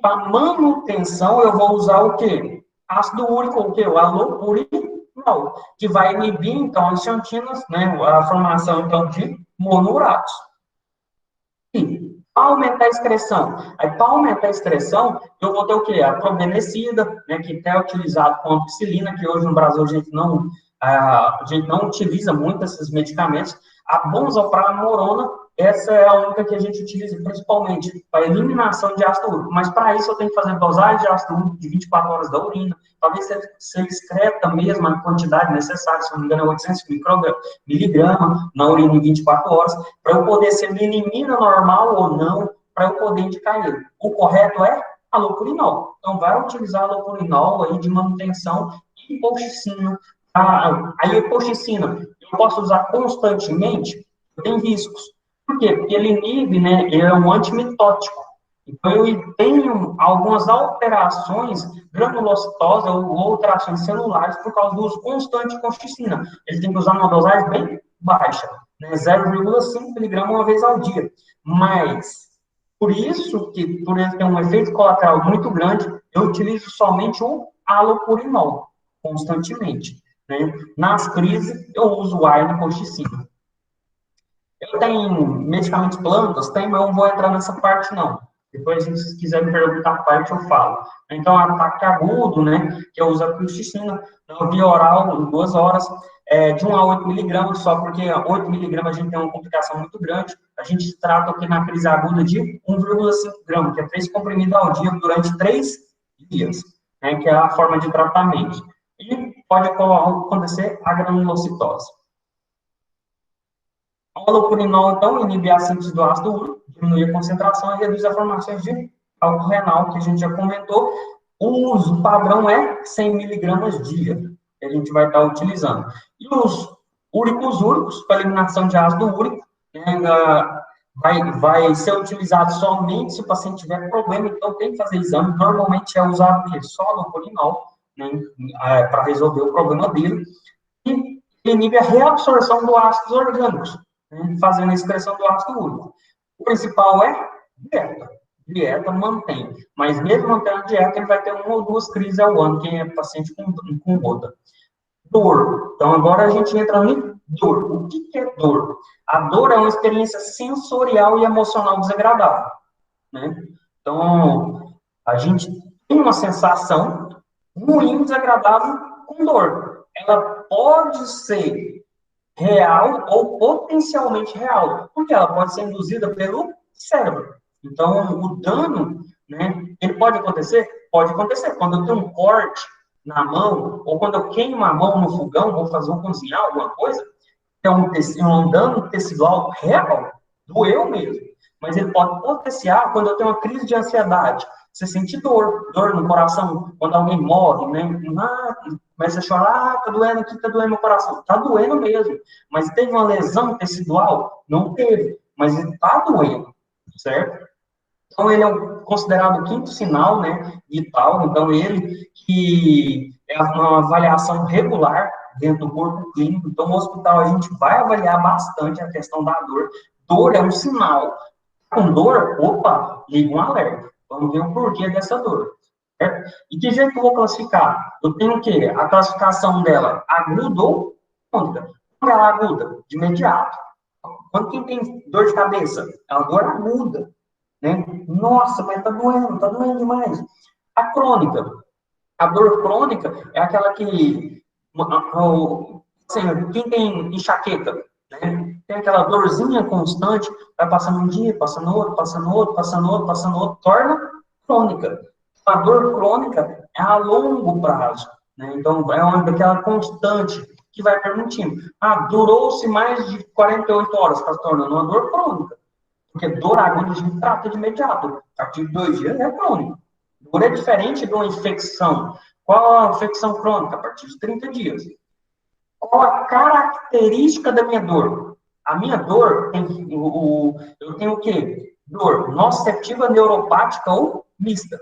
Para manutenção, eu vou usar o quê? Ácido úrico, o quê? O alopurinol, que vai inibir, então, as xantinas, né? A formação, então, de monouratos. E para aumentar a excreção. Aí, para aumentar a excreção, eu vou ter o quê? A probenecida, né? Que é utilizado com ampicilina, que hoje no Brasil a gente não utiliza muito esses medicamentos. A bonzopramorona, essa é a única que a gente utiliza principalmente para eliminação de ácido úrico. Mas para isso eu tenho que fazer dosagem de ácido úrico de 24 horas da urina, para ver se ele excreta mesmo a quantidade necessária, se não me engano é 800 miligramas na urina em 24 horas, para eu poder se ele elimina normal ou não, para eu poder indicar ele. O correto é alopurinol. Então vai utilizar alopurinol aí de manutenção e colchicina. Aí a colchicina eu posso usar constantemente, tem riscos. Por quê? Porque ele inibe, né? Ele é um antimitótico. Então, eu tenho algumas alterações granulocitosas ou alterações celulares por causa do uso constante de colchicina. Ele tem que usar uma dosagem bem baixa, né? 0,5 miligramas uma vez ao dia. Mas, por isso que, por ele ter um efeito colateral muito grande, eu utilizo somente o alopurinol, constantemente, né? Nas crises, eu uso o iron colchicina. Eu tenho medicamentos plantas? Tem, mas eu não vou entrar nessa parte, não. Depois, se quiser me perguntar a parte, eu falo. Então, ataque agudo, né, que eu uso a colchicina, via oral, em 2 horas, de 1 a 8 miligramas, só porque 8 miligramas a gente tem uma complicação muito grande. A gente trata aqui na crise aguda de 1,5 gramas, que é 3 comprimidos ao dia durante 3 dias, né, que é a forma de tratamento. E pode acontecer a granulocitose. O alopurinol, então, inibe a síntese do ácido úrico, diminui a concentração e reduz as formações de álcool renal, que a gente já comentou. O uso padrão é 100 miligramas dia, que a gente vai estar utilizando. E os úricos para eliminação de ácido úrico, né, vai ser utilizado somente se o paciente tiver problema, então tem que fazer exame. Normalmente é usado só alopurinol, né, para resolver o problema dele. E inibe a reabsorção dos ácidos orgânicos, fazendo a excreção do ácido úrico. O principal é dieta. Dieta mantém. Mas mesmo mantendo a dieta, ele vai ter 1 ou 2 crises ao ano, quem é paciente com gota. Dor. Então, agora a gente entra em dor. O que é dor? A dor é uma experiência sensorial e emocional desagradável, né? Então, a gente tem uma sensação ruim, desagradável com dor. Ela pode ser real ou potencialmente real, porque ela pode ser induzida pelo cérebro. Então, o dano, né, ele pode acontecer? Pode acontecer. Quando eu tenho um corte na mão, ou quando eu queimo a mão no fogão, vou fazer um cozinhar, alguma coisa, é um dano tecidual real, doeu mesmo. Mas ele pode potenciar quando eu tenho uma crise de ansiedade. você sente dor no coração, quando alguém morre, né? Começa a chorar, tá doendo aqui, tá doendo no coração. Tá doendo mesmo. Mas teve uma lesão tecidual? Não teve, mas ele tá doendo, certo? Então, ele é considerado o quinto sinal, né, vital. Então, ele que é uma avaliação regular dentro do corpo clínico. Então, no hospital, a gente vai avaliar bastante a questão da dor. Dor é um sinal. Com dor, opa, liga um alerta. Vamos ver o porquê dessa dor. Certo? E que jeito que eu vou classificar? Eu tenho o quê? A classificação dela, aguda ou crônica. Quando ela é aguda? De imediato. Quando quem tem dor de cabeça? É uma dor aguda. Né? Nossa, mas tá doendo demais. A crônica. A dor crônica é aquela que, assim, quem tem enxaqueca, né? Tem aquela dorzinha constante, vai passando um dia, passando outro, passando outro, passando outro, passando outro, torna crônica. A dor crônica é a longo prazo, né? Então, é uma daquela constante que vai permitindo. Durou-se mais de 48 horas, está se tornando uma dor crônica. Porque dor aguda a gente trata de imediato. A partir de 2 dias é crônico. Dor é diferente de uma infecção. Qual a infecção crônica? A partir de 30 dias. Qual a característica da minha dor? A minha dor, eu tenho o quê? Dor nociceptiva, neuropática ou mista.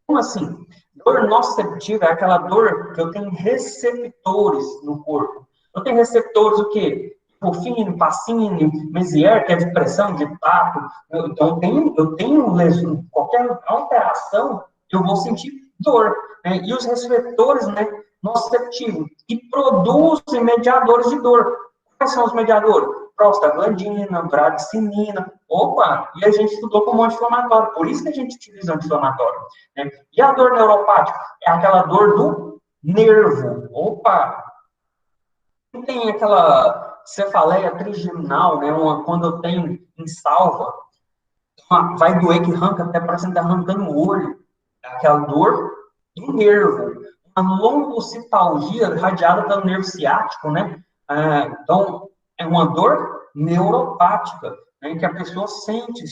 Como assim? Dor nociceptiva é aquela dor que eu tenho receptores no corpo. Eu tenho receptores o quê? Porfine, Pacini, Mézières, que é de pressão, de tato. Então, eu tenho lesão, qualquer alteração, eu vou sentir dor. Né? E os receptores, né, nociceptivos, que produzem mediadores de dor. Quais são os mediadores? Prostaglandina, bradicinina. Opa! E a gente estudou como anti-inflamatório. Por isso que a gente utiliza anti-inflamatório. Né? E a dor neuropática? É aquela dor do nervo. Opa! Tem aquela cefaleia trigeminal, né? Quando eu tenho em salva, vai doer que arranca, até parece que está arrancando o olho. É aquela dor do nervo. Uma longocitalgia irradiada pelo nervo ciático, né? Então, é uma dor neuropática, né? Que a pessoa sente,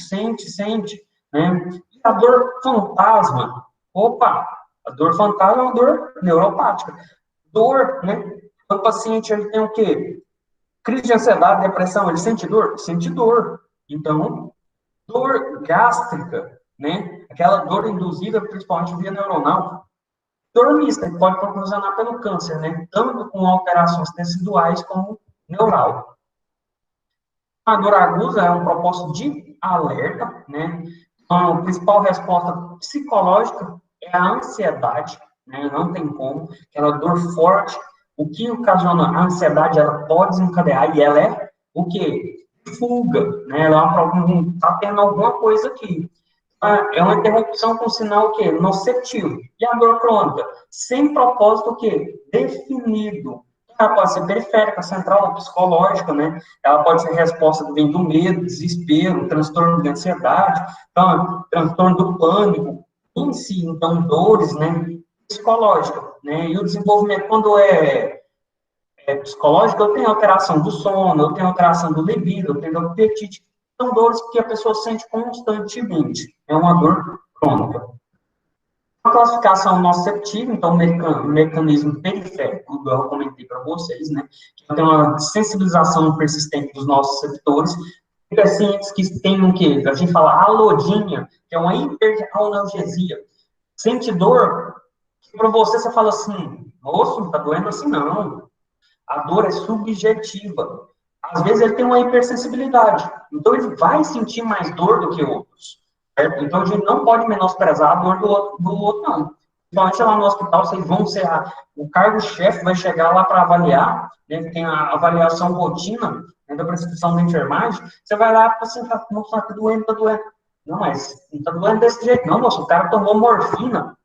né? E a dor fantasma. Opa! A dor fantasma é uma dor neuropática. Dor, né? O paciente ele tem o quê? Crise de ansiedade, depressão, ele sente dor? Sente dor. Então, dor gástrica, né? Aquela dor induzida principalmente via neuronal. Dor mista, que pode proporcionar pelo câncer, né? Tanto com alterações teciduais como neural. A dor aguda é um propósito de alerta, né? Então, a principal resposta psicológica é a ansiedade, né? Não tem como. Aquela dor forte, o que ocasiona a ansiedade, ela pode desencadear, e ela é o quê? Fuga, né? Ela está tendo alguma coisa aqui. É uma interrupção com sinal o quê? Nociceptivo. E a dor crônica? Sem propósito o quê? Definido. Ela pode ser periférica, central ou psicológica, né? Ela pode ser resposta que vem do medo, desespero, transtorno de ansiedade, então, transtorno do pânico, em si, então, dores, né? Psicológica, né? E o desenvolvimento, quando psicológico, eu tenho alteração do sono, eu tenho alteração do libido, eu tenho apetite. São dores que a pessoa sente constantemente. É uma dor crônica. A classificação nociceptiva, então, mecanismo periférico, igual eu comentei para vocês, né? Que tem uma sensibilização persistente dos nossos receptores. E pacientes que têm o quê? A gente fala alodínia, que é uma hiperalgesia. Sente dor, para você fala assim, moço, não está doendo assim, não. A dor é subjetiva. Às vezes ele tem uma hipersensibilidade. Então ele vai sentir mais dor do que outros. Certo? Então a gente não pode menosprezar a dor do outro não. Principalmente lá no hospital, vocês vão ser o cargo-chefe vai chegar lá para avaliar, né, tem a avaliação rotina, né, da prescrição da enfermagem, você vai lá para assim, moço, tá doendo, tá doendo. Não, mas não tá doendo desse jeito, não, moço, o cara tomou morfina.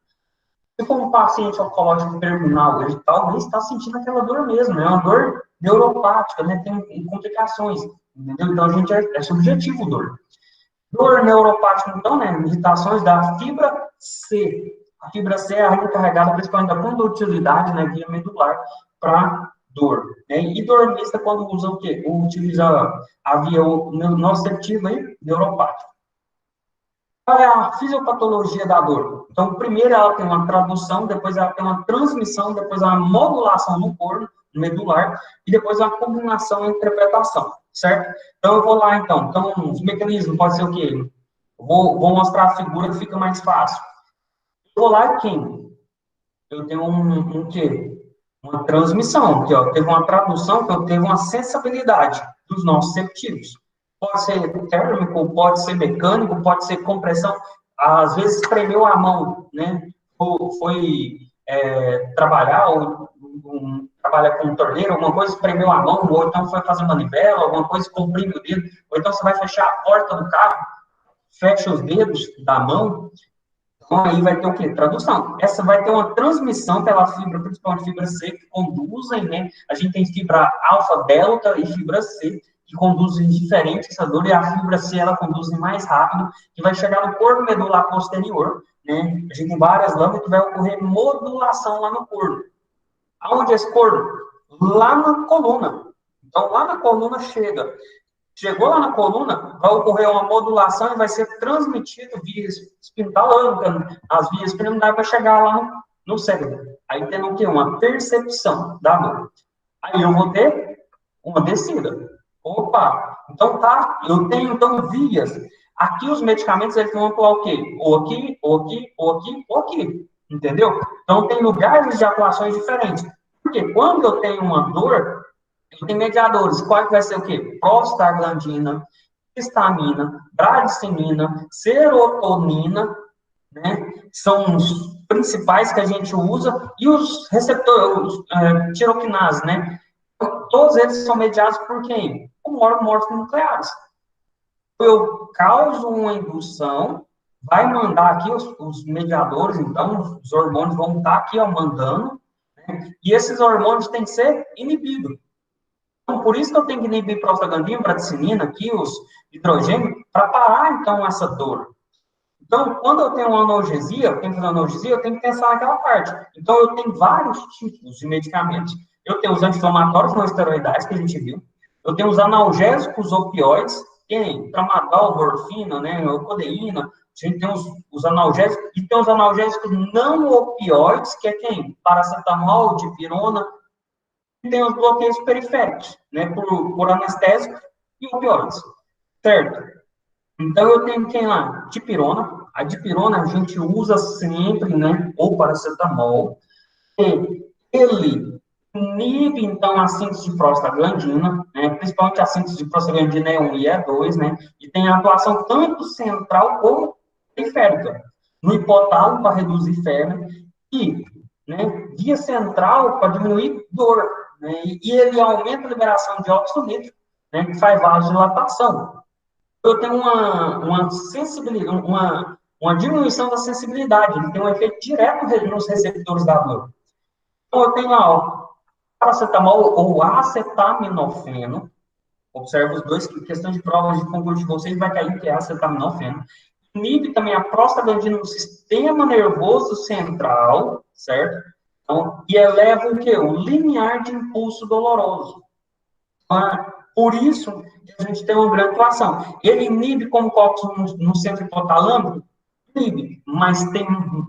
Se for um paciente oncológico terminal, ele talvez está sentindo aquela dor mesmo, né? É uma dor neuropática, né? Tem complicações, entendeu? Então, a gente é subjetivo dor. Dor neuropática, então, né? Irritações da fibra C. A fibra C é a encarregada principalmente da condutividade, né? Via medular para dor. Né? E dor mista quando usa o quê? Utiliza a via nociceptiva e neuropática. Qual é a fisiopatologia da dor? Então, primeiro ela tem uma tradução, depois ela tem uma transmissão, depois uma modulação no corpo medular, e depois uma combinação e interpretação, certo? Então, eu vou lá, então. Então, os mecanismos pode ser o quê? Vou mostrar a figura que fica mais fácil. Eu vou lá quem? Eu tenho um quê? Uma transmissão, que ó, teve uma tradução, que eu teve uma sensibilidade dos nossos receptivos. Pode ser térmico, pode ser mecânico, pode ser compressão. Às vezes espremeu a mão, né? Foi trabalhar, ou trabalha com torneira, alguma coisa, espremeu a mão, ou então foi fazer manivela, alguma coisa, comprime o dedo, ou então você vai fechar a porta do carro, fecha os dedos da mão, então, aí vai ter o quê? Tradução. Essa vai ter uma transmissão pela fibra, principalmente fibra C, que conduzem, né? A gente tem fibra alfa, delta e fibra C, que conduzem diferente essa dor, e a fibra C, ela conduz mais rápido, que vai chegar no corpo medular posterior, né? A gente tem várias lâminas que vai ocorrer modulação lá no corpo. Aonde é esse corpo? Lá na coluna. Então, lá na coluna chega. Chegou lá na coluna, vai ocorrer uma modulação e vai ser transmitido via espintalâmica, as vias piramidais, para chegar lá no cérebro. Aí tem o quê? Uma percepção da dor. Aí eu vou ter uma descida. Opa, então tá, eu tenho então vias. Aqui os medicamentos eles vão atuar o quê? Ou aqui, ou aqui, ou aqui, ou aqui. Entendeu? Então tem lugares de atuações diferentes. Porque quando eu tenho uma dor, eu tenho mediadores. Qual que vai ser o quê? Prostaglandina, histamina, bradicimina, serotonina, né? São os principais que a gente usa, e os receptores, tiroquinase, né? Todos eles são mediados por quem? Por morfonucleares. Eu causo uma indução, vai mandar aqui os mediadores, então, os hormônios vão estar aqui, ó, mandando, né? E esses hormônios têm que ser inibidos. Então, por isso que eu tenho que inibir prostaglandina, bradicinina, aqui, os hidrogênio, para parar, então, essa dor. Então, quando eu tenho uma analgesia, eu tenho que fazer uma analgesia, eu tenho que pensar naquela parte. Então, eu tenho vários tipos de medicamentos. Eu tenho os anti-inflamatórios não esteroidais, que a gente viu. Eu tenho os analgésicos opioides, tem tramadol, morfina, né, codeína. A gente tem os analgésicos, e tem os analgésicos não opioides, que é quem? Paracetamol, dipirona. E tem os bloqueios periféricos, né, por anestésico e opioides. Certo? Então, eu tenho quem lá? Dipirona. A dipirona a gente usa sempre, né? Ou paracetamol. E ele inibe, então, a síntese de prostaglandina, né? Principalmente a síntese de prostaglandina E1 e E2, né? E tem atuação tanto central como periférica. No hipotálamo, para reduzir febre, e, né, via central, para diminuir dor, né? E ele aumenta a liberação de óxido nítrico, né? Que faz vasodilatação. Eu tenho uma sensibilidade, uma diminuição da sensibilidade, ele tem um efeito direto nos receptores da dor. Então, eu tenho lá, ó, paracetamol ou acetaminofeno, observa os dois, que questão de provas de concurso de vocês vai cair que é acetaminofeno. Inibe também a prostaglandina no sistema nervoso central, certo? Então, e eleva o quê? O limiar de impulso doloroso. Por isso que a gente tem uma grande atuação. Ele inibe como cóccix no centro hipotalâmico? Inibe, mas tem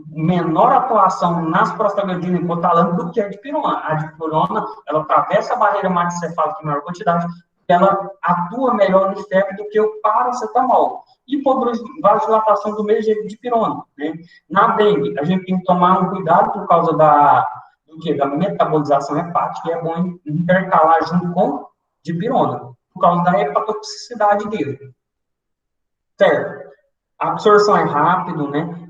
menor atuação nas prostaglandinas hipotalâmicas do que a dipirona. A dipirona, ela atravessa a barreira maxicefálica em maior quantidade, ela atua melhor no febre do que o paracetamol. E por vasodilatação do mesmo jeito de dipirona, né? Na dengue, a gente tem que tomar um cuidado por causa da metabolização hepática, e é bom intercalar junto com dipirona, por causa da hepatotoxicidade dele. Certo? A absorção é rápido, né?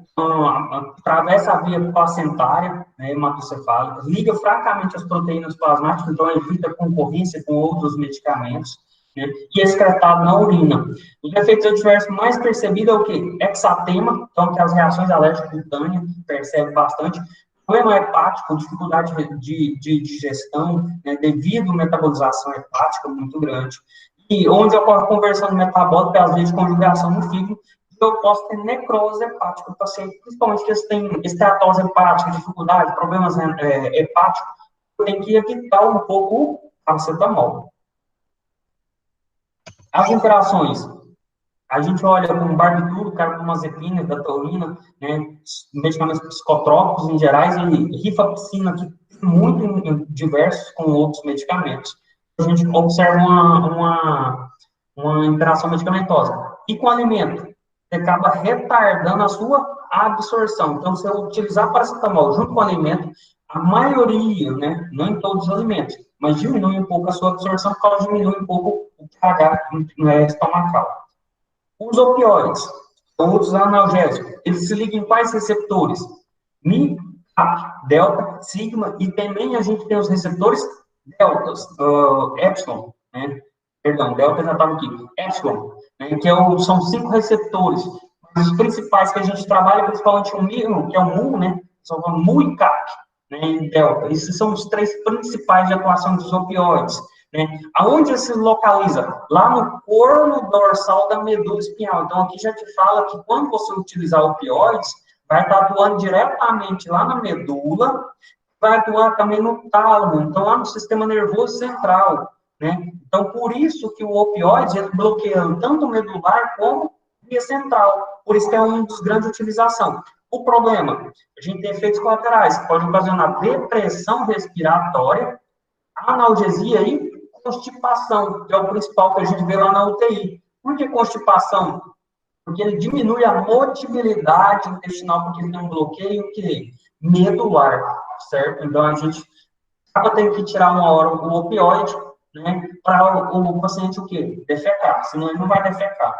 Atravessa a via placentária, né, hematocefálica, liga fracamente as proteínas plasmáticas, então evita concorrência com outros medicamentos, né? E é excretado na urina. Os efeitos adversos mais percebidos é o quê? Exatema, então, que as reações alérgicas cutâneas, percebe bastante. Problema hepático, dificuldade de digestão, né, devido à metabolização hepática muito grande. E onde ocorre conversão metabólica, às vezes, conjugação no fígado, eu posso ter necrose hepática, o paciente, principalmente que eles têm esteatose hepática, dificuldade, problemas hepáticos, tem que evitar um pouco o paracetamol. As interações. A gente olha como barbitúrico, carbamazepina, datorina, né, medicamentos psicotrópicos em gerais, e rifapicina, que tem muito em diversos com outros medicamentos. A gente observa uma interação medicamentosa. E com o alimento, você acaba retardando a sua absorção. Então, se eu utilizar paracetamol junto com o alimento, a maioria, né, não em todos os alimentos, mas diminui um pouco a sua absorção, porque diminui um pouco o pH estomacal. Os opioides, outros analgésicos, eles se ligam em quais receptores? Mi, Kappa, delta, sigma, e também a gente tem os receptores deltas, epsilon, né? Perdão, delta já estava aqui, epsilon, né? Que são 5 receptores. Os principais que a gente trabalha, principalmente o MIO, que é o MU, né? São o MU e CAP, né? E delta. Esses são os 3 principais de atuação dos opioides. Né? Aonde se localiza? Lá no corno dorsal da medula espinhal. Então, aqui já te fala que quando você utilizar opioides, vai estar atuando diretamente lá na medula, vai atuar também no tálamo, então lá no sistema nervoso central. Né? Então, por isso que o opioide ele bloqueia tanto o medular como via central. Por isso que é um dos grandes utilização. O problema, a gente tem efeitos colaterais, que podem ocasionar depressão respiratória, analgesia e constipação, que é o principal que a gente vê lá na UTI. Por que constipação? Porque ele diminui a motilidade intestinal, porque ele tem um bloqueio que medular, certo? Então, a gente acaba tendo que tirar uma hora o opioide, né, para o paciente o quê? Defecar, senão ele não vai defecar.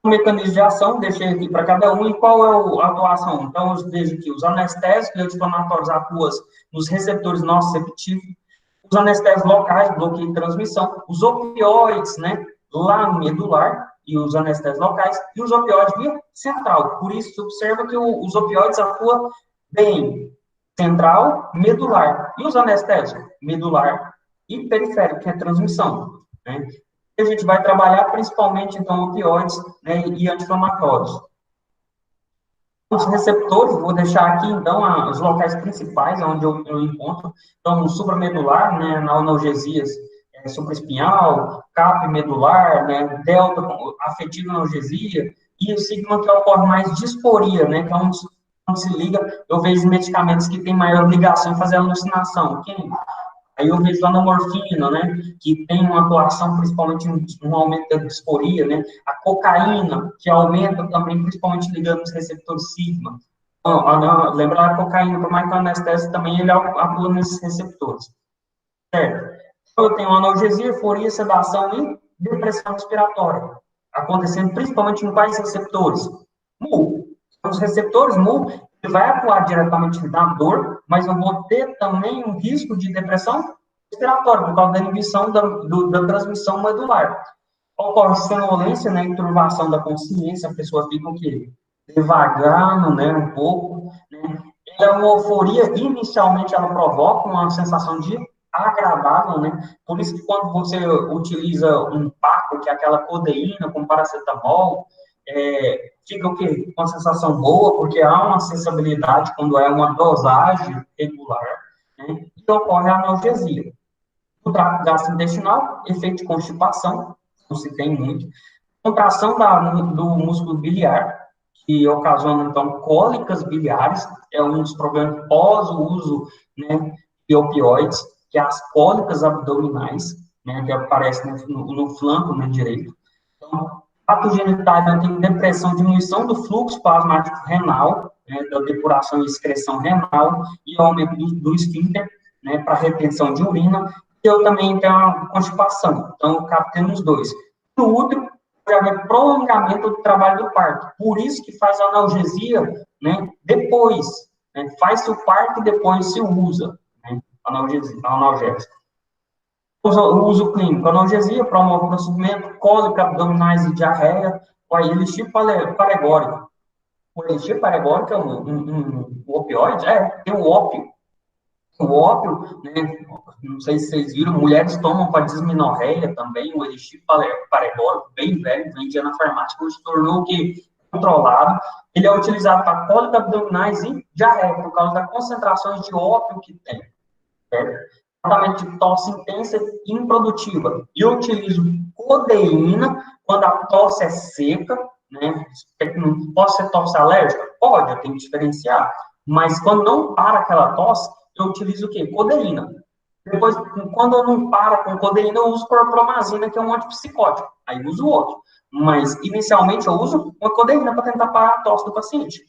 O mecanismo de ação, deixei aqui para cada um, e qual é a atuação? Então, eu vejo que os anestésicos e anti-inflamatórios atuam nos receptores nociceptivos, os anestésicos locais, bloqueio de transmissão, os opioides, né, lá no medular, e os anestésicos locais, e os opioides via central. Por isso, se observa que os opioides atuam bem central, medular. E os anestésicos? Medular e periférico, que é transmissão. Né? E a gente vai trabalhar principalmente, então, opioides, né, e anti-inflamatórios. Os receptores, vou deixar aqui, então, os locais principais onde eu encontro. Então, supramedular, né, na analgesias, supraespinhal, CAP medular, né, delta, afetiva analgesia, e o sigma que ocorre mais disporia, né, que é onde se liga, eu vejo medicamentos que têm maior ligação em fazer alucinação. Aí eu vejo lá na morfina, né, que tem uma atuação principalmente no aumento da disporia, né, a cocaína, que aumenta também, principalmente ligando os receptores sigma. Lembrar a cocaína, por mais que a anestésia também, ele atua nesses receptores. Certo? Então, eu tenho analgesia, euforia, sedação e depressão respiratória, acontecendo principalmente em quais receptores? MU. Os receptores MU, ele vai atuar diretamente na dor, mas eu vou ter também um risco de depressão respiratória, por causa da inibição da transmissão medular. Ocorre sonolência, né, turbação da consciência, a pessoa fica o quê? Devagando, né, um pouco, né? É uma euforia, inicialmente ela provoca uma sensação de agradável, né? Por isso que quando você utiliza um paco, que é aquela codeína com paracetamol, fica o quê? Uma sensação boa, porque há uma sensibilidade quando é uma dosagem regular, né? E ocorre a analgesia. O trato gastrointestinal, efeito de constipação, não se tem muito. Contração do músculo biliar, que ocasiona, então, cólicas biliares, é um dos problemas pós o uso, né, de opioides, que é as cólicas abdominais, né, que aparecem no flanco, né, direito. Então, ato genital tem depressão, diminuição do fluxo plasmático renal, né, da depuração e excreção renal, e aumento do esfíncter, né, para retenção de urina. E eu também tenho uma constipação, então, eu captei os dois. No útero, já haver prolongamento do trabalho do parto. Por isso que faz a analgesia, né, depois. Né, faz-se o parto e depois se usa, né, analgésico. O uso clínico, analgesia, promove procedimento, cólica abdominais e diarreia, o elixir paregórico. O elixir paregórico é um opioide? Tem o ópio. O ópio, né, não sei se vocês viram, mulheres tomam para dismenorreia também, o elixir paregórico, bem velho, vendia na farmácia, hoje se tornou que controlado. Ele é utilizado para cólica abdominais e diarreia, por causa das concentrações de ópio que tem. Certo? tratamento de tosse intensa e improdutiva. E eu utilizo codeína quando a tosse é seca, né? Pode ser tosse alérgica? Pode, eu tenho que diferenciar. Mas quando não para aquela tosse, eu utilizo o quê? Codeína. Depois, quando eu não paro com codeína, eu uso clorpromazina, que é um antipsicótico. Aí eu uso outro. Mas, inicialmente, eu uso uma codeína para tentar parar a tosse do paciente.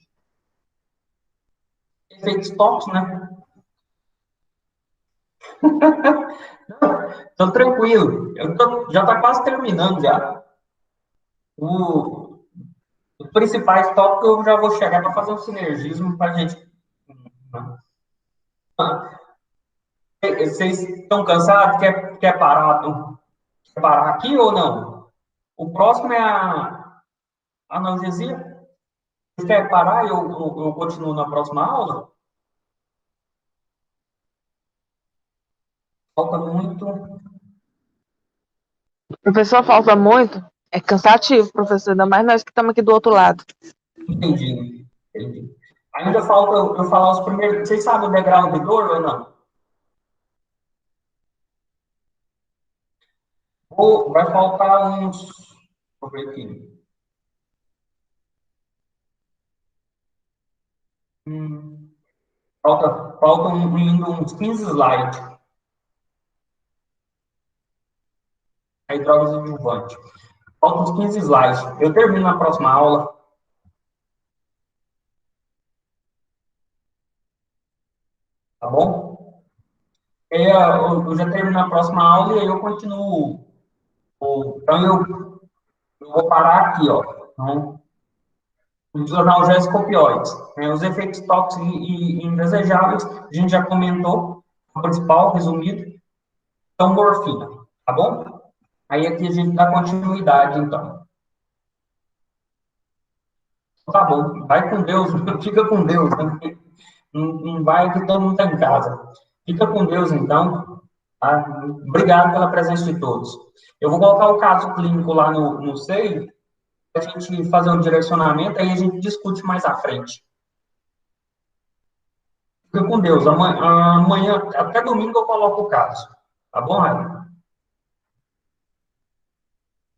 Efeitos tóxicos, né? Tô tranquilo. Já está quase terminando já. Os principais tópicos eu já vou chegar para fazer um sinergismo para a gente. Vocês estão cansados? Quer parar aqui ou não? O próximo é a analgesia. Você quer parar e eu continuo na próxima aula? Falta muito. Professor, falta muito. É cansativo, professor, ainda mais nós que estamos aqui do outro lado. Entendi. Entendi. Ainda falta eu falar os primeiros. Vocês sabem o degrau de dor ou não? Vai faltar uns. Deixa eu ver aqui. Faltam ainda uns 15 slides. Aí, drogas adjuvantes. Faltam uns 15 slides. Eu termino na próxima aula. Tá bom? Eu já termino na próxima aula e aí eu continuo. Então, eu vou parar aqui, ó. Então, os analgésicos opioides. Né? Os efeitos tóxicos e indesejáveis, a gente já comentou. O principal, resumido, são morfina. Tá bom? Aí aqui a gente dá continuidade, então. Tá bom. Vai com Deus. Fica com Deus. Né? Não vai que todo mundo está em casa. Fica com Deus, então. Tá? Obrigado pela presença de todos. Eu vou colocar o caso clínico lá no SEI, para a gente fazer um direcionamento, aí a gente discute mais à frente. Fica com Deus. Amanhã até domingo, eu coloco o caso. Tá bom, Raio?